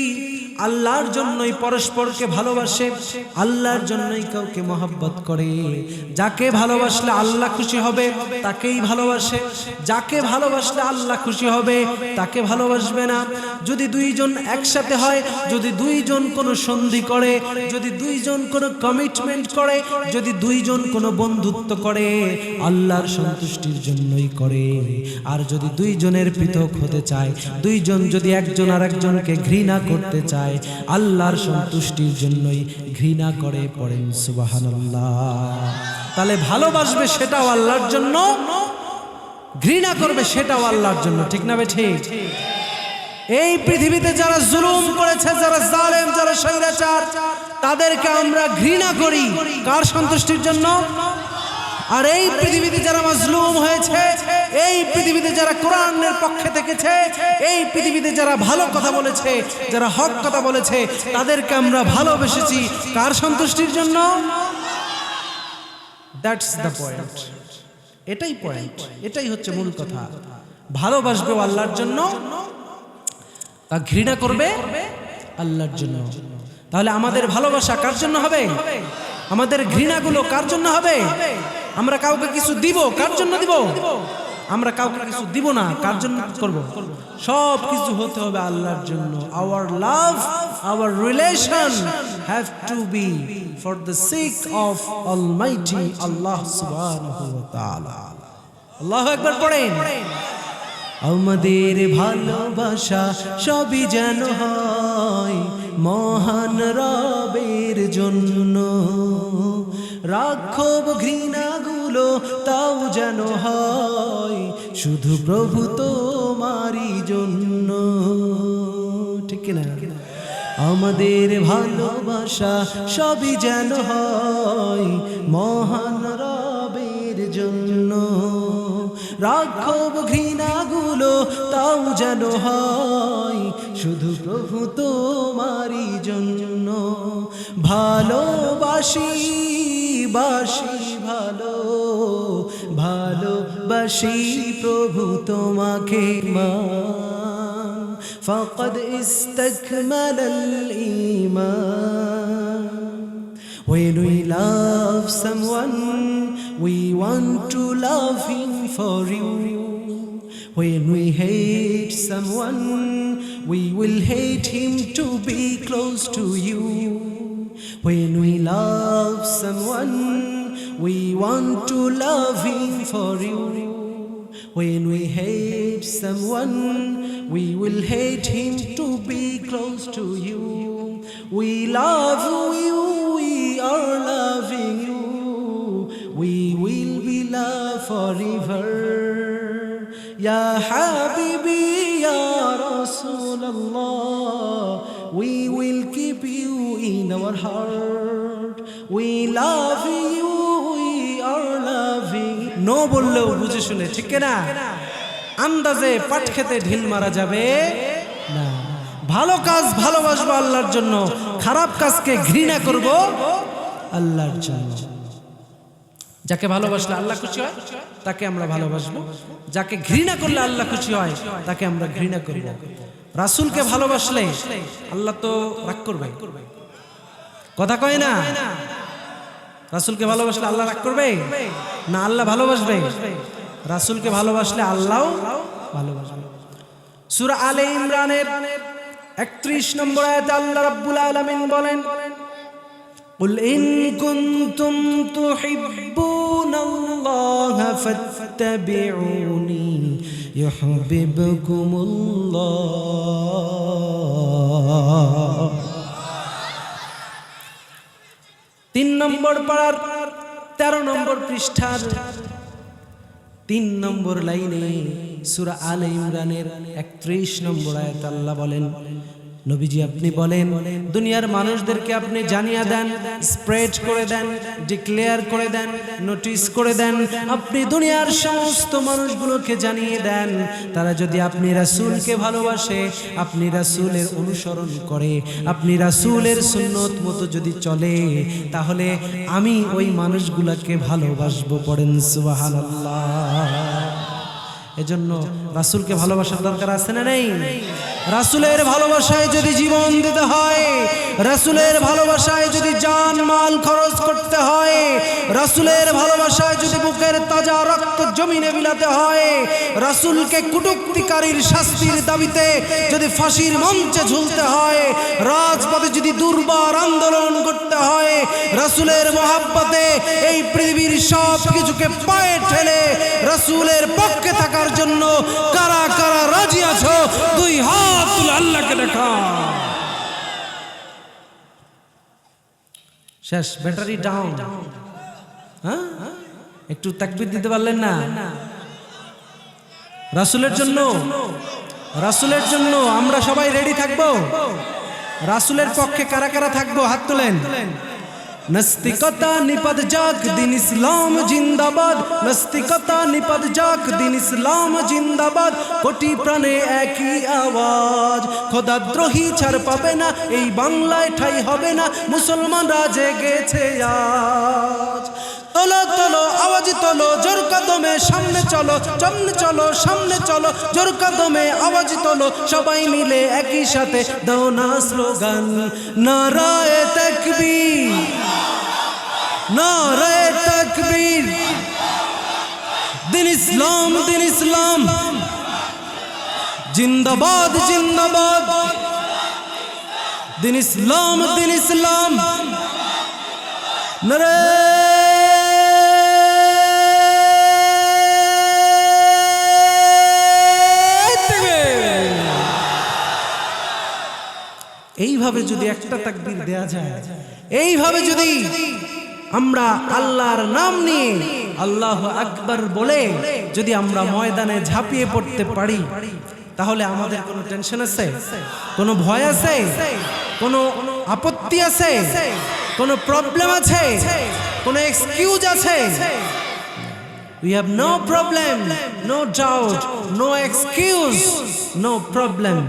আল্লাহর জন্যই পরস্পরকে ভালোবাসে, আল্লাহর জন্যই কাউকে মহব্বত করে। যাকে ভালোবাসলে আল্লাহ খুশি হবে তাকেই ভালোবাসে, যাকে ভালোবাসলে আল্লাহ খুশি হবে তাকে ভালোবাসবে না। যদি 2 জন একসাথে হয়, যদি 2 জন কোনো সন্ধি করে, যদি 2 জন কোনো কমিটমেন্ট করে, যদি 2 জন কোনো বন্ধুত্ব করে, আল্লাহর সন্তুষ্টির জন্যই করে। আর যদি 2 জনের পৃথক হতে চায়, 2 জন যদি একজন আরেকজনকে ঘৃণা করতে চায়, চায়, আল্লাহর সন্তুষ্টির জন্যই ঘৃণা করে। পড়েন সুবহানাল্লাহ। তাহলে ভালোবাসবে সেটাও আল্লাহর জন্য, ঘৃণা করবে সেটাও আল্লাহর জন্য, ঠিক না ঠিক? এই পৃথিবীতে যারা জুলুম করেছে, যারা জালেম, যারা স্বৈরাচার, তাদেরকে আমরা ঘৃণা করি কার সন্তুষ্টির জন্য? আর এই পৃথিবীতে যারা মাজলুম হয়েছে, এই পৃথিবীতে যারা কোরআনের পক্ষে থেকেছে, এই পৃথিবীতে যারা ভালো কথা বলেছে, যারা হক কথা বলেছে, তাদেরকে আমরা ভালোবেসেছি কার সন্তুষ্টির জন্য? That's the point. এটাই পয়েন্ট, এটাই হচ্ছে মূল কথা। ভালোবাসবে আল্লাহর জন্য, তা ঘৃণা করবে আল্লাহর জন্য। তাহলে আমাদের ভালোবাসা কার জন্য হবে? আমাদের ঘৃণাগুলো কার জন্য হবে? আমরা কাউকে কিছু দিব, কার জন্য দিব? আমরা কাউকে কিছু দিব না, কার জন্য করব? সব কিছু হতে হবে আল্লাহর জন্য। Our love, our relation have to be for the sake of almighty Allah সুবহানাহু ওয়া তাআলা। আল্লাহু আকবার পড়েন। আমাদের ভালোবাসা সবই যেন হয় মহান রবের জন্য, রাখব ঘৃণাগুলো তাও যেন হয় শুধু প্রভু তোমারই জন্য, ঠিক না? আমাদের ভালোবাসা সবই যেন হয় মহান রবের জন্য, রাখব ঘৃণাগুলো তাও যেন হয় শুধু প্রভু তোমারই জন্য। ভালোবাসি বাসি ভালো, ভালোবাসি প্রভু তোমাকে মান, ফাকাদ ইস্তাকমালাল ঈমান। When we love someone, we want to love him for you. When we hate someone, we will hate him to be close to you. When we love someone, we want to love him for you. When we hate someone, we will hate him to be close to you. We love you, we are loving you, we will be loved forever. Ya Habibi, Ya Rasulallah, we will keep you in our heart. We love you, we are loving you. No বললেও বুঝে শুনে, ঠিক না? আন্দাজে পাট খেতে ঢিল মারা যাবে না। ভালো কাজ ভালোবাসবো আল্লাহর জন্য, খারাপ কাজকে ঘৃণা করব আল্লাহর জন্য। যাকে ভালোবাসলে আল্লাহ খুশি হয় তাকে আমরা ভালোবাসবো, যাকে ঘৃণা করলে আল্লাহ খুশি হয় তাকে আমরা ঘৃণা করব। রাসূলকে ভালোবাসলে আল্লাহ তো রাগ করবে, কথা কয় না? রাসূলকে ভালোবাসলে আল্লাহ রাগ করবে না, আল্লাহ ভালোবাসবে? রাসূলকে ভালোবাসলে আল্লাহও ভালোবাসবে। সূরা আলে ইমরানের 31 নম্বর আয়াতে আল্লাহ রাব্বুল আলামিন বলেন, কুল ইন কুনতুম তুহিব্বুনাল্লাহা ফাত্তাবিউনি ইউহিব্বুকুমুল্লাহ। 3 নম্বর পারার 13 নম্বর পৃষ্ঠার 3 নম্বর লাইনে সূরা আলে ইমরানের 31 নম্বর আয়াতে আল্লাহ বলেন, নবীজি আপনি বলেন দুনিয়ার মানুষদেরকে আপনি জানিয়ে দেন, স্প্রেড করে দেন, ডিক্লেয়ার করে দেন, নোটিস করে দেন, আপনি দুনিয়ার সমস্ত মানুষগুলোকে জানিয়ে দেন, তারা যদি আপনি রাসূলকে ভালোবাসে, আপনি রাসূলের অনুসরণ করে, আপনি রাসূলের সুন্নত মতো যদি চলে, তাহলে আমি ওই মানুষগুলোকে ভালোবাসবো। পড়েন সুবহানাল্লাহ। এজন্য রাসূলকে ভালোবাসার দরকার আছে না নেই? রাসূলের ভালোবাসায় যদি জীবন দিতে হয়, রাসূলের ভালোবাসায় যদি জান মাল খরচ করতে হয়, রাসূলের ভালোবাসায় যদি বুকের তাজা রক্ত জমিনে বিলাতে হয়, রাসূলকে কটূক্তিকারীর শাস্তির দাবিতে যদি ফাঁসির মঞ্চে ঝুলতে হয়, রাজপথে যদি দুর্বার আন্দোলন করতে হয়, রাসূলের মহব্বতে এই পৃথিবীর সব কিছুকে পায়ে ঠেলে রাসূলের পক্ষে থাকার জন্য কারা কারা রাজি আছো? দুই হাত তুলে আল্লাহকে দেখা। শেষ, ব্যাটারি ডাউন। হ্যাঁ, একটু তাকবীর দিতে পারলেন না? রাসূলের জন্য, রাসূলের জন্য আমরা সবাই রেডি থাকবো। রাসূলের পক্ষে কারা কারা থাকবো হাত তোলেন। নাস্তিকতা নিপদ যাক, দিন ইসলাম জিন্দাবাদ। নাস্তিকতা নিপদ যাক, দিন ইসলাম জিন্দাবাদ। কোটি প্রাণে একই আওয়াজ, খোদাদ্রোহী ছাড় পাবে না, এই বাংলায় ঠাঁই হবে না, মুসলমানরা জেগেছে আজ। তোলো তোলো আওয়াজ তোলো, জোর কদমে সামনে চলো, সামনে চলো, সামনে চলো, জোর কদমে আওয়াজ তোলো, সবাই মিলে একই সাথে দাও না স্লোগান, নারায়ে তাকবীর, নারায়ে তাকবীর। দিন ইসলাম, দিন ইসলাম জিন্দাবাদ, জিন্দাবাদ। দিন ইসলাম, দিন ইসলাম। নারায়ে এইভাবে যদি একটা তাকবীর দেয়া যায়, এইভাবে যদি আমরা আল্লাহর নাম নিয়ে আল্লাহু আকবার বলে যদি আমরা ময়দানে ঝাঁপিয়ে পড়তে পারি, তাহলে আমাদের কোনো টেনশন আছে, কোনো ভয় আছে, কোনো আপত্তি আছে, কোনো প্রবলেম আছে, কোনো এক্সকিউজ আছে? We have no problem, no doubt, no excuse, no problem.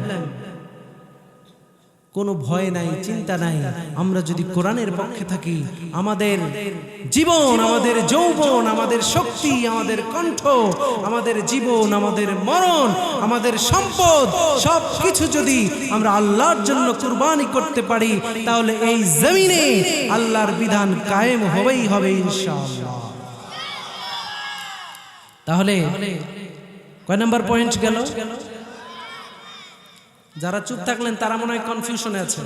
কোনো ভয় নাই, চিন্তা নাই। আমরা যদি কোরআনের পক্ষে থাকি, আমাদের জীবন, আমাদের যৌবন, আমাদের শক্তি, আমাদের কণ্ঠ, আমাদের জীবন, আমাদের মরণ, আমাদের সম্পদ, সব কিছু যদি আমরা আল্লাহর জন্য কুরবানি করতে পারি, তাহলে এই জমিনে আল্লাহর বিধান কায়েম হবেই হবে ইনশাআল্লাহ। তাহলে কয় নাম্বার পয়েন্ট গেল? যারা চুপ থাকলেন তারা মনে হয় কনফিউশনে আছে।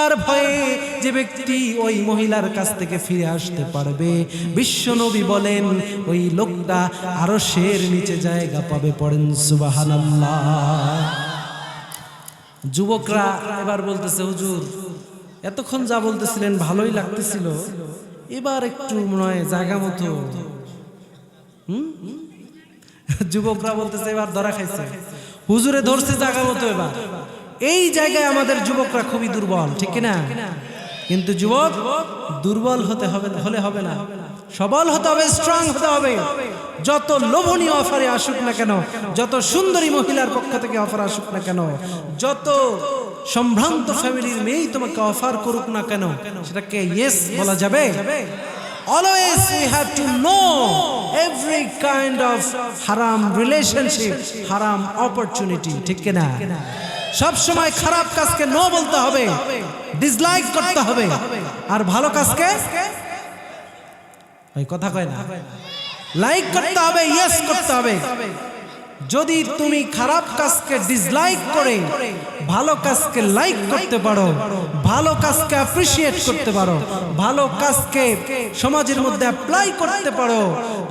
আর ভয়ে যে ব্যক্তি ওই মহিলার কাছ থেকে ফিরে আসতে পারবে, বিশ্বনবী বলেন ওই লোকটা আরশের নিচে জায়গা পাবে। পড়েন সুবহানাল্লাহ। যুবকরা এবার বলতেছে, হুজুর এতক্ষণ যা বলতেছিলেন ভালোই লাগতেছিল, এবার একটু মনে হয় জায়গা মতো। যুবকরা বলতেছে এবার ধরা খাইছে, হুজুরে ধরছে জায়গা মতো। এবার এই জায়গায় আমাদের যুবকরা খুবই দুর্বল, ঠিক কিনা? কিন্তু যুবক দুর্বল হতে হবে, হলে হবে না, সবল হতে হবে, স্ট্রং হতে হবে। যত লোভনীয় অফারে আসুক না কেন, যত সুন্দরী মহিলার পক্ষ থেকে অফার আসুক না কেন, যত সম্ভ্রান্ত ফ্যামিলির মেয়েই তোমাকে অফার করুক না কেন, সেটাকে ইয়েস বলা যাবে। Always we have to know every kind of haram relationship, haram opportunity, ঠিক কিনা? সব সময় খারাপ কাজকে নো বলতে হবে, ডিসলাইক করতে হবে, আর ভালো কাজকে ওই কথা কয় না, লাইক করতে হবে, ইয়েস করতে হবে। যদি তুমি খারাপ কাজকে ডিসলাইক করে ভালো কাজকে লাইক করতে পারো, ভালো কাজকে অ্যাপ্রিশিয়েট করতে পারো, ভালো কাজকে সমাজের মধ্যে অ্যাপ্লাই করতে পারো,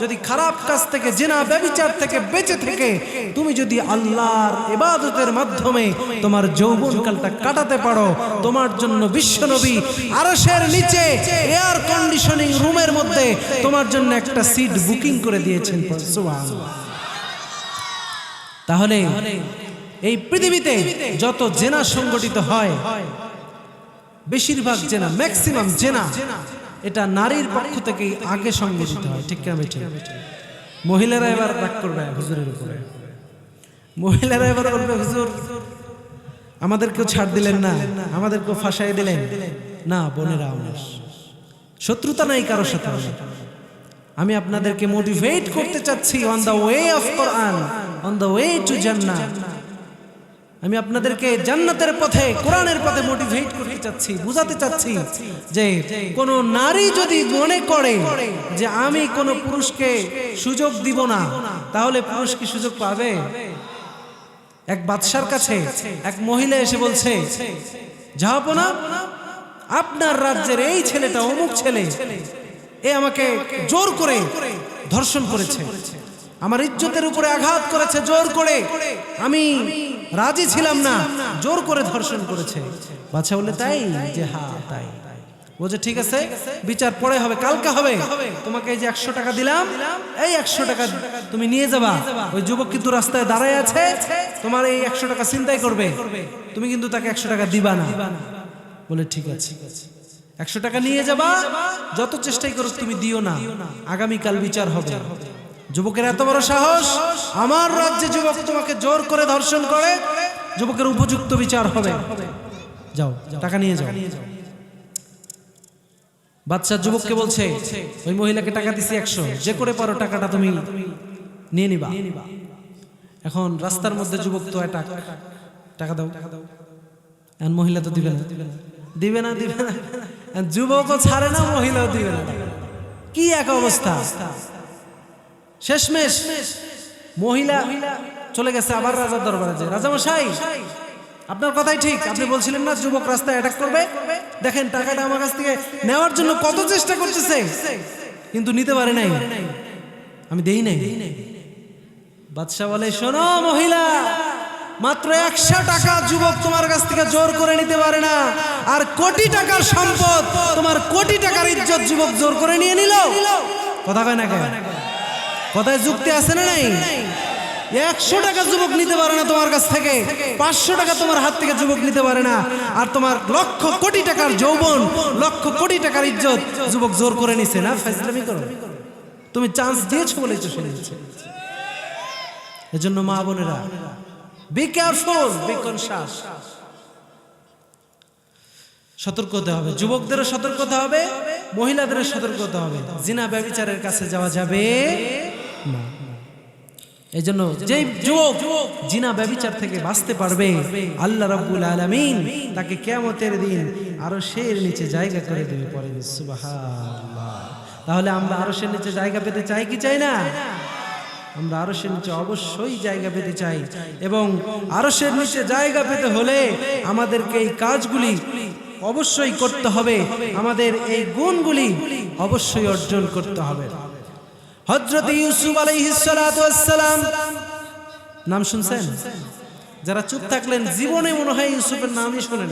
যদি খারাপ কাজ থেকে, জিনা ব্যভিচার থেকে বেঁচে থেকে তুমি যদি আল্লাহর ইবাদতের মাধ্যমে তোমার যৌবনকালটা কাটাতে পারো, তোমার জন্য বিশ্বনবী আরশের নিচে এয়ার কন্ডিশনিং রুমের মধ্যে তোমার জন্য একটা সিট বুকিং করে দিয়েছেন। সুবহানাল্লাহ। তাহলে এই পৃথিবীতে যত জেনা সংগঠিত হয়, বেশিরভাগ জেনা, ম্যাক্সিমাম জেনা, এটা নারীর পক্ষ থেকে আগে সংগঠিত হয়, ঠিক কিনা? বেঠিক? মহিলারা এবার রাগ করবে হুজুরের উপরে, মহিলারা এবার বলবে হুজুর আমাদেরকেও ছাড় দিলেন না, আমাদেরকেও ফাঁসাই দিলেন না। বোনেরা, আমার শত্রুতা নাই কারোর সাথে, আমি আপনাদেরকে মোটিভেট করতে চাচ্ছি on the way of Quran, on the way to জান্নাহ। আমি আপনাদেরকে জান্নাতের পথে, কোরআনের পথে মোটিভেট করতে চাচ্ছি, বুঝাতে চাচ্ছি যে কোন নারী যদি মনে করে যে আমি কোন পুরুষকে সুযোগ দিব না, তাহলে পুরুষ কি সুযোগ পাবে? এক বাদশার কাছে এক মহিলা এসে বলছে, জাহাপনা, আপনার রাজ্যের এই ছেলেটা, অমুক ছেলে, এ আমাকে জোর করে ধর্ষণ করেছে, আমার ইজ্জতের উপরে আঘাত করেছে জোর করে, আমি রাজি ছিলাম না, জোর করে ধর্ষণ করেছে। বাদশা বলে, তাই? যে হ্যাঁ তাই। বলছে ঠিক আছে, বিচার পরে হবে, কালকে হবে। তোমাকে এই যে 100 টাকা দিলাম, এই 100 টাকা তুমি নিয়ে যাবা। ওই যুবক কিন্তু রাস্তায় দাঁড়ায় আছে, তোমার এই 100 টাকা ছিনতাই করবে, তুমি কিন্তু তাকে 100 টাকা দিবা না। বলে ঠিক আছে, 100 টাকা নিয়ে যাবা, যত চেষ্টাই করো তুমি দিও না, আগামীকাল বিচার হবে। যুবকের এত বড় সাহস, আমার রাজ্যে যুবক তোমাকে জোর করে ধর্ষণ করে, যুবকের উপযুক্ত বিচার হবে, যাও টাকা নিয়ে যাও। বাদশা যুবককে বলছে, ওই মহিলাকে টাকা দিছি 100, যে করে পারো টাকাটা তুমি নিয়ে নিবা। এখন রাস্তার মধ্যে যুবক তো টাকা দাও, এখন মহিলা তো দিবে না, দিবে না, দিবে না, যুবকও ছাড়ে না, মহিলাও দিবে না। কি এক অবস্থা! শেষমেশ মহিলা চলে গেছে আবার রাজার দরবারে। যে রাজামশাই, আপনার কথাই ঠিক, আপনি বলছিলেন না যুবক রাস্তায় অ্যাটাক করবে, দেখেন টাকাটা আমার কাছ থেকে নেওয়ার জন্য কত চেষ্টা করতেছে, কিন্তু নিতে পারে নাই, আমি দেই নাই। বাদশা বলে, শোনো মহিলা, মাত্র 100 টাকা যুবক তোমার কাছ থেকে জোর করে নিতে পারে না, আর কোটি টাকার সম্পদ, তোমার কোটি টাকার ইজ্জত যুবক জোর করে নিয়ে নিল। কথা কয় না কেন? কথায় যুক্তি আছে না নাই? 100 টাকা যুবক নিতে পারে না তোমার কাছ থেকে, 500 টাকা তোমার হাত থেকে যুবক নিতে পারে না, আর তোমার লক্ষ কোটি টাকার যৌবন, লক্ষ কোটি টাকার ইজ্জত যুবক জোর করে নিছে না। ফাজলামি করো, তুমি চান্স দিয়েছো বলেই তো শুনেছে। এজন্য মা বোনেরা, বি কেয়ারফুল, বি কনশাস, সতর্ক হতে হবে। যুবকদেরও সতর্ক হতে হবে, মহিলাদেরও সতর্ক হতে হবে। জিনা ব্যভিচারের কাছে যাওয়া যাবে না। এই জন্য যে যুবক জিনা ব্যভিচার থেকে বাঁচতে পারবে, আল্লাহ রাব্বুল আলামিন তাকে কিয়ামতের দিন আরশের নিচে জায়গা করে দেবে। পরে সুবহানাল্লাহ। তাহলে আমরা আরশের নিচে জায়গা পেতে চাই কি চাই না? আমরা আরশের নিচে অবশ্যই জায়গা পেতে চাই, এবং আরশের নিচে জায়গা পেতে হলে আমাদেরকে এই কাজগুলি অবশ্যই করতে হবে, আমাদের এই গুণগুলি অবশ্যই অর্জন করতে হবে। হযরত ইউসুফ আলাইহিস সালাতু ওয়াস সালাম, নাম শুনছেন? যারা চুপ থাকলেন জীবনে মনে হয় ইউসুফের নামই শুনেন।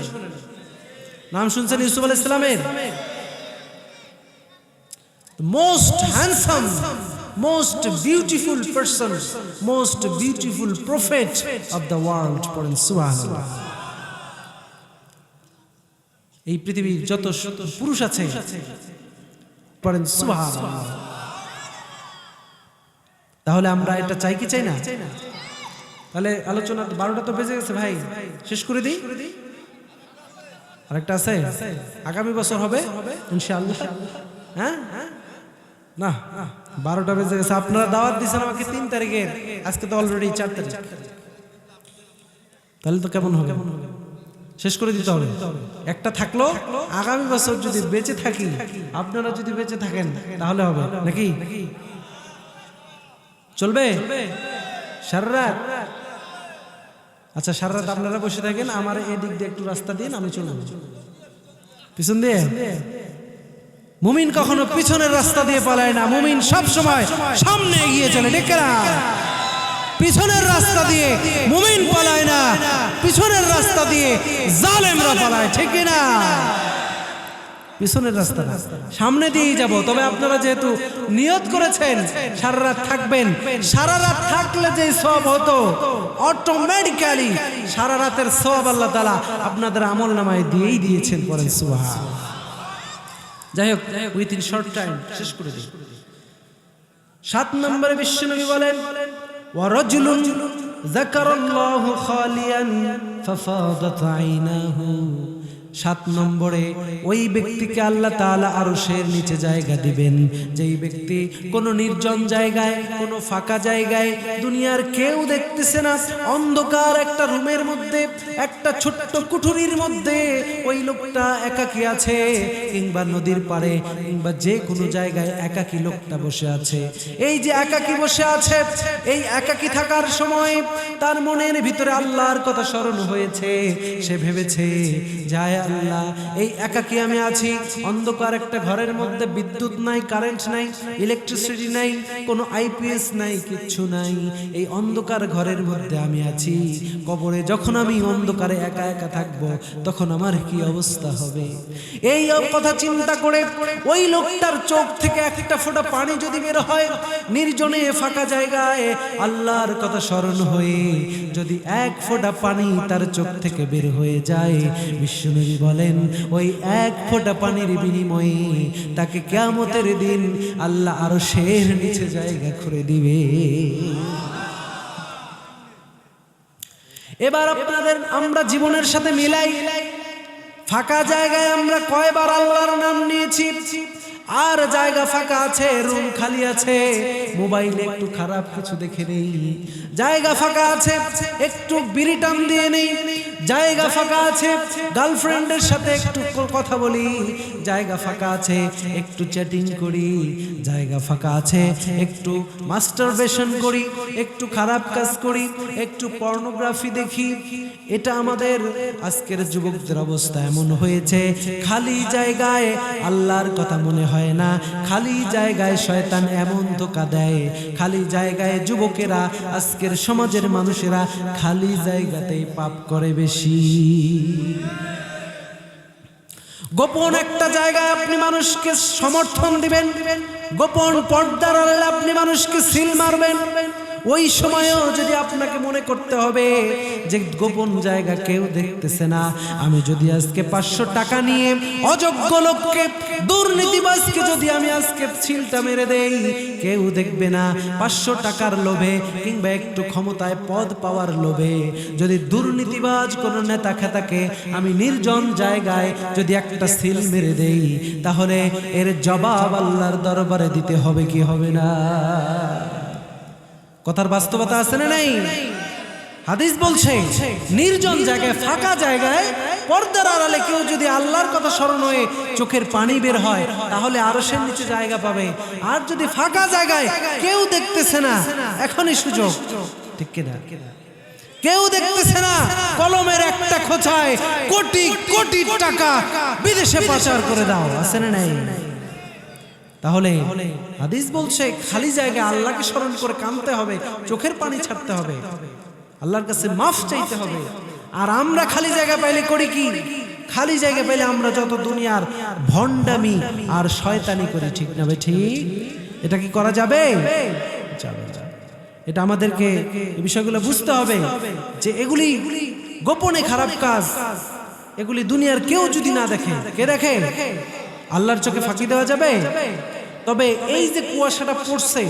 নাম শুনছেন ইউসুফ আলাইহিস সালামের? Most handsome, most beautiful person, most beautiful prophet of the world, পড়েন সুবহানাল্লাহ। এই পৃথিবীর যত পুরুষ আছে পড়েন সুবহানাল্লাহ। তাহলে আমরা এটা চাই কি চাই না? তাহলে আলোচনা 12টা তো বেজে গেছে ভাই, শেষ করে দিই। আরেকটা আছে, আগামী বছর হবে ইনশাআল্লাহ। হ্যাঁ না, 12টা বেজে গেছে। আপনারা দাওয়াত দিয়েছেন আমাকে 3 তারিখের, আজকে তো অলরেডি 4 তারিখ। তাহলে তো কেমন হবে? শেষ করে দিতে হবে। একটা থাকলো, আগামী বছর যদি বেঁচে থাকি, আপনারা যদি বেঁচে থাকেন তাহলে হবে নাকি? চলবে সারা রাত? আচ্ছা, সারা রাত আপনারা বসে থাকেন, আমার এদিক দিয়ে একটু রাস্তা দিন, আমি চলবো পিছন দিয়ে। মুমিন কখনো পিছনের রাস্তা দিয়ে পালায় না, মুমিন সব সময় সামনে এগিয়ে চলে। ঠিক না? পিছনের রাস্তা দিয়ে মুমিন পালায় না, পিছনের রাস্তা দিয়ে জালেমরা পালায়। ঠিক না? পিছনের রাস্তা না, সামনে দিয়েই যাব। তবে আপনারা যেহেতু নিয়ত করেছেন সারা রাত থাকবেন, সারা রাত থাকলে যে সওয়াব হতো অটোমেটিক্যালি সারা রাতের সওয়াব আল্লাহ তাআলা আপনাদের আমলনামায় দিয়েই দিয়েছেন। পড়েন সুবহানাল্লাহ। যাই হোক, উইথিন শর্ট টাইম শেষ করে দিই। 7 নম্বরে বিশ্বনবী বলেন, ওয়া রাজুলুন যাকারাল্লাহু খালিয়ান ফাফাদাত আইনাহু। 7 নম্বরে ওই ব্যক্তিকে আল্লাহ তাআলা আরশের নিচে জায়গা দিবেন, যেই ব্যক্তি কোনো নির্জন জায়গায়, কোনো ফাঁকা জায়গায়, দুনিয়ার কেউ দেখতেছে না, অন্ধকার একটা রুমের মধ্যে, একটা ছোট্ট কুঠুরির মধ্যে ওই লোকটা একাকী আছে, কিংবা নদীর পাড়ে, কিংবা যে কোনো জায়গায় একাকী লোকটা বসে আছে। এই যে একাকী বসে আছে, এই একাকী থাকার সময় তার মনের ভিতরে আল্লাহর কথা স্মরণ হয়ে হয়েছে, সে ভেবেছে যায় আল্লাহ এই একাকী আমি আছি, অন্ধকার একটা ঘরের মধ্যে, বিদ্যুৎ নাই, কারেন্ট নাই, ইলেকট্রিসিটি নাই, কোনো আইপিএস নাই, কিচ্ছু নাই, এই অন্ধকার ঘরের মধ্যে আমি আছি। কবরে যখন আমি অন্ধকারে একা একা থাকবো তখন আমার কি অবস্থা হবে? এই কথা চিন্তা করে ওই লোকটার চোখ থেকে একটা ফোঁটা পানি যদি বের হয়, নির্জনে ফাঁকা জায়গায় আল্লাহর কথা স্মরণ হয়ে যদি এক ফোঁটা পানি তার চোখ থেকে বের হয়ে যায়, বিশ্বনবী বলেন ওই এক ফোঁটা পানির বিনিময়ে তাকে কিয়ামতের দিন আল্লাহ আরশের নিচে জায়গা করে দিবে। এবার আমরা জীবনের সাথে মিলাই, ফাঁকা জায়গায় আমরা কয়বার আল্লাহর নাম নিয়েছি, আর জায়গা ফাঁকা আছে, রুম খালি আছে, মোবাইলে একটু খারাপ কিছু দেখে নেই, জায়গা ফাঁকা আছে একটু বিড়ি টান দিয়ে নেই, জায়গা ফাঁকা আছে গার্লফ্রেন্ডের সাথে একটু কথা বলি, জায়গা ফাঁকা আছে একটু চ্যাটিং করি, জায়গা ফাঁকা আছে একটু মাস্টারবেশন করি, একটু খারাপ কাজ করি, একটু পর্নোগ্রাফি দেখি। এটা আমাদের আজকের যুবকদের অবস্থা এমন হয়েছে, খালি জায়গায় আল্লাহর কথা মনে হয় না, খালি জায়গায় শয়তান এমন ধোঁকা দেয়, খালি জায়গায় যুবকেরা, আজকের সমাজের মানুষেরা খালি জায়গাতেই পাপ করে বেশি। গোপন একটা জায়গায় আপনি মানুষকে সমর্থন দিবেন, গোপন পর্দার আড়ালে আপনি মানুষকে সিল মারবেন, ওই সময়ও যদি আপনাকে মনে করতে হবে যে গোপন জায়গা কেউ দেখতেছে না, আমি যদি আজকে 500 টাকা নিয়ে অযোগ্য লোককে, দুর্নীতিবাজকে যদি আমি আজকে সিলটা মেরে দেই, কেউ দেখবে না। 500 টাকার লোভে কিংবা একটু ক্ষমতায় পদ পাওয়ার লোভে যদি দুর্নীতিবাজ কোনো নেতা খেতাকে আমি নির্জন জায়গায় যদি একটা সিল মেরে দেই, তাহলে এর জবাব আল্লাহর দরবারে দিতে হবে কি হবে না? কথার বাস্তবতা আছে না নাই? হাদিস বলছে নির্জন জায়গায়, ফাঁকা জায়গায়, পর্দার আড়ালে কেউ যদি আল্লাহর কথা স্মরণ হয়ে চোখের পানি বের হয়, তাহলে আরশের নিচে জায়গা পাবে। আর যদি ফাঁকা জায়গায় কেউ দেখতেছে না, এখনই সুযোগ, ঠিক কিনা? কেউ দেখতেছে না, কলমের একটা খোঁচায় কোটি কোটি টাকা বিদেশে পাচার করে দাও, আছে না নাই? তাহলে হাদিস বলছে খালি জায়গায় আল্লাহকে স্মরণ করে কাঁদতে হবে, চোখের পানি ছাড়তে হবে, আল্লাহর কাছে মাফ চাইতে হবে। আর আমরা খালি জায়গা পাইলে করি কি? খালি জায়গা পাইলে আমরা যত দুনিয়ার ভণ্ডামি আর শয়তানি করি, ঠিক না ভাই? ঠিক? এটা কি করা যাবে? এটা আমাদেরকে এই বিষয়গুলো বুঝতে হবে যে এগুলি গোপনে খারাপ কাজ, এগুলি দুনিয়ার কেউ যদি না দেখে, কে দেখে? আল্লাহর চোখে ফাঁকি দেওয়া যাবে? তবে এই যে কুয়াশাটা পড়ছে,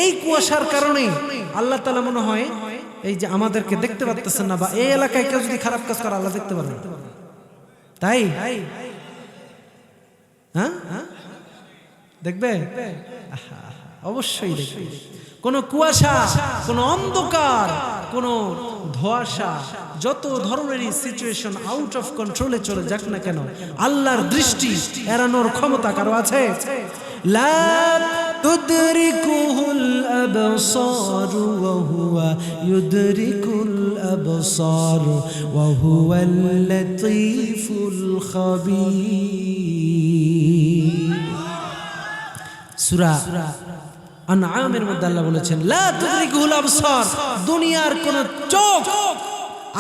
এই কুয়াশার কারণে আল্লাহ তাআলা মনে হয় এই যে আমাদেরকে দেখতে পাচ্ছেন না, বা এই এলাকায় কেউ যদি খারাপ কাজ করে আল্লাহ দেখতে পারবে, তাই? হ্যাঁ, দেখবে? অবশ্যই দেখবে। কোন কুয়াশা, কোন অন্ধকার, কোন ধোঁয়াশা, যত ধরনেরই সিচুয়েশন আউট অফ কন্ট্রোলে চলে যাক না কেন, আল্লাহর দৃষ্টি এড়ানোর ক্ষমতা কারো আছে? লা তুদরিকুহুল আবসার ওয়া হুয়া ইউদরিকুল আবসার ওয়া হুয়াল লাতীফুল খাবীর। সূরা আনআমের মধ্যে আল্লাহ বলেছেন লা তুদরিকুহুল আবসার, দুনিয়ার কোন চোখ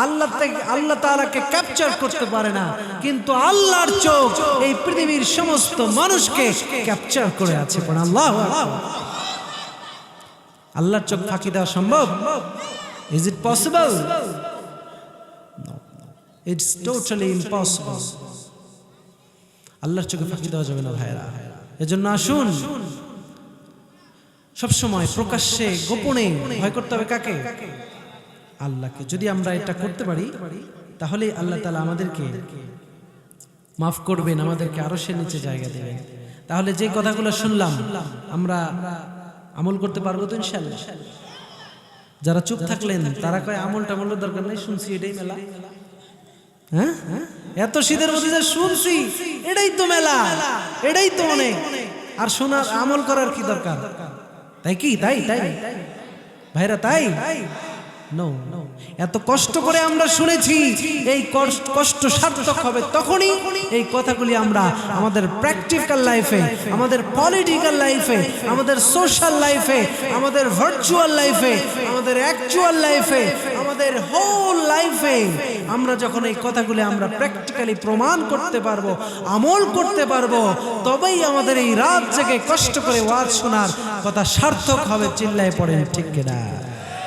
আল্লাহ তাআলাকে ক্যাপচার করতে পারে না, কিন্তু আল্লাহর চোখ এই পৃথিবীর সমস্ত মানুষকে ক্যাপচার করে আছে। আল্লাহু আকবার। আল্লাহর চোখ ফাঁকি দেওয়া সম্ভব? Is it possible? No, it's totally impossible. আল্লাহর চোখে ফাঁকি দেওয়া যাবে না ভাইরা। এজন্য আসুন সবসময় প্রকাশ্যে গোপনে ভয় করতে হবে কাকে? আল্লাহকে। যদি আমরা এটা করতে পারি তাহলে আল্লাহ তাআলা আমাদেরকে মাফ করবেন, আমাদেরকে আরশের নিচে জায়গা দেবেন। তাহলে যে কথাগুলো শুনলাম আমরা আমল করতে পারবো তো ইনশাআল্লাহ? যারা চুপ থাকলেন তারা কয় আমল টামলের দরকার নেই, শুনছি এটাই মেলা। হ্যাঁ, এত শীতের মধ্যে যে শুনছি এটাই তো মেলা, এটাই তো অনেক, আর শোনার আমল করার কি দরকার? তাই কি? তাই ভাইরা, তাই নো, এত কষ্ট করে আমরা শুনেছি, এই কষ্ট সার্থক হবে তখনই এই কথাগুলি আমরা আমাদের প্র্যাকটিক্যাল লাইফে, আমাদের পলিটিক্যাল লাইফে, আমাদের সোশ্যাল লাইফে, আমাদের ভার্চুয়াল লাইফে, আমাদের অ্যাকচুয়াল লাইফে, আমাদের হোল লাইফে আমরা যখন এই কথাগুলি আমরা প্র্যাকটিক্যালি প্রমাণ করতে পারবো, আমল করতে পারবো, তবেই আমাদের এই রাত জেগে কষ্ট করে ওয়াজ শোনার কথা সার্থক হবে। চিল্লায় পড়েন ঠিক কিনা?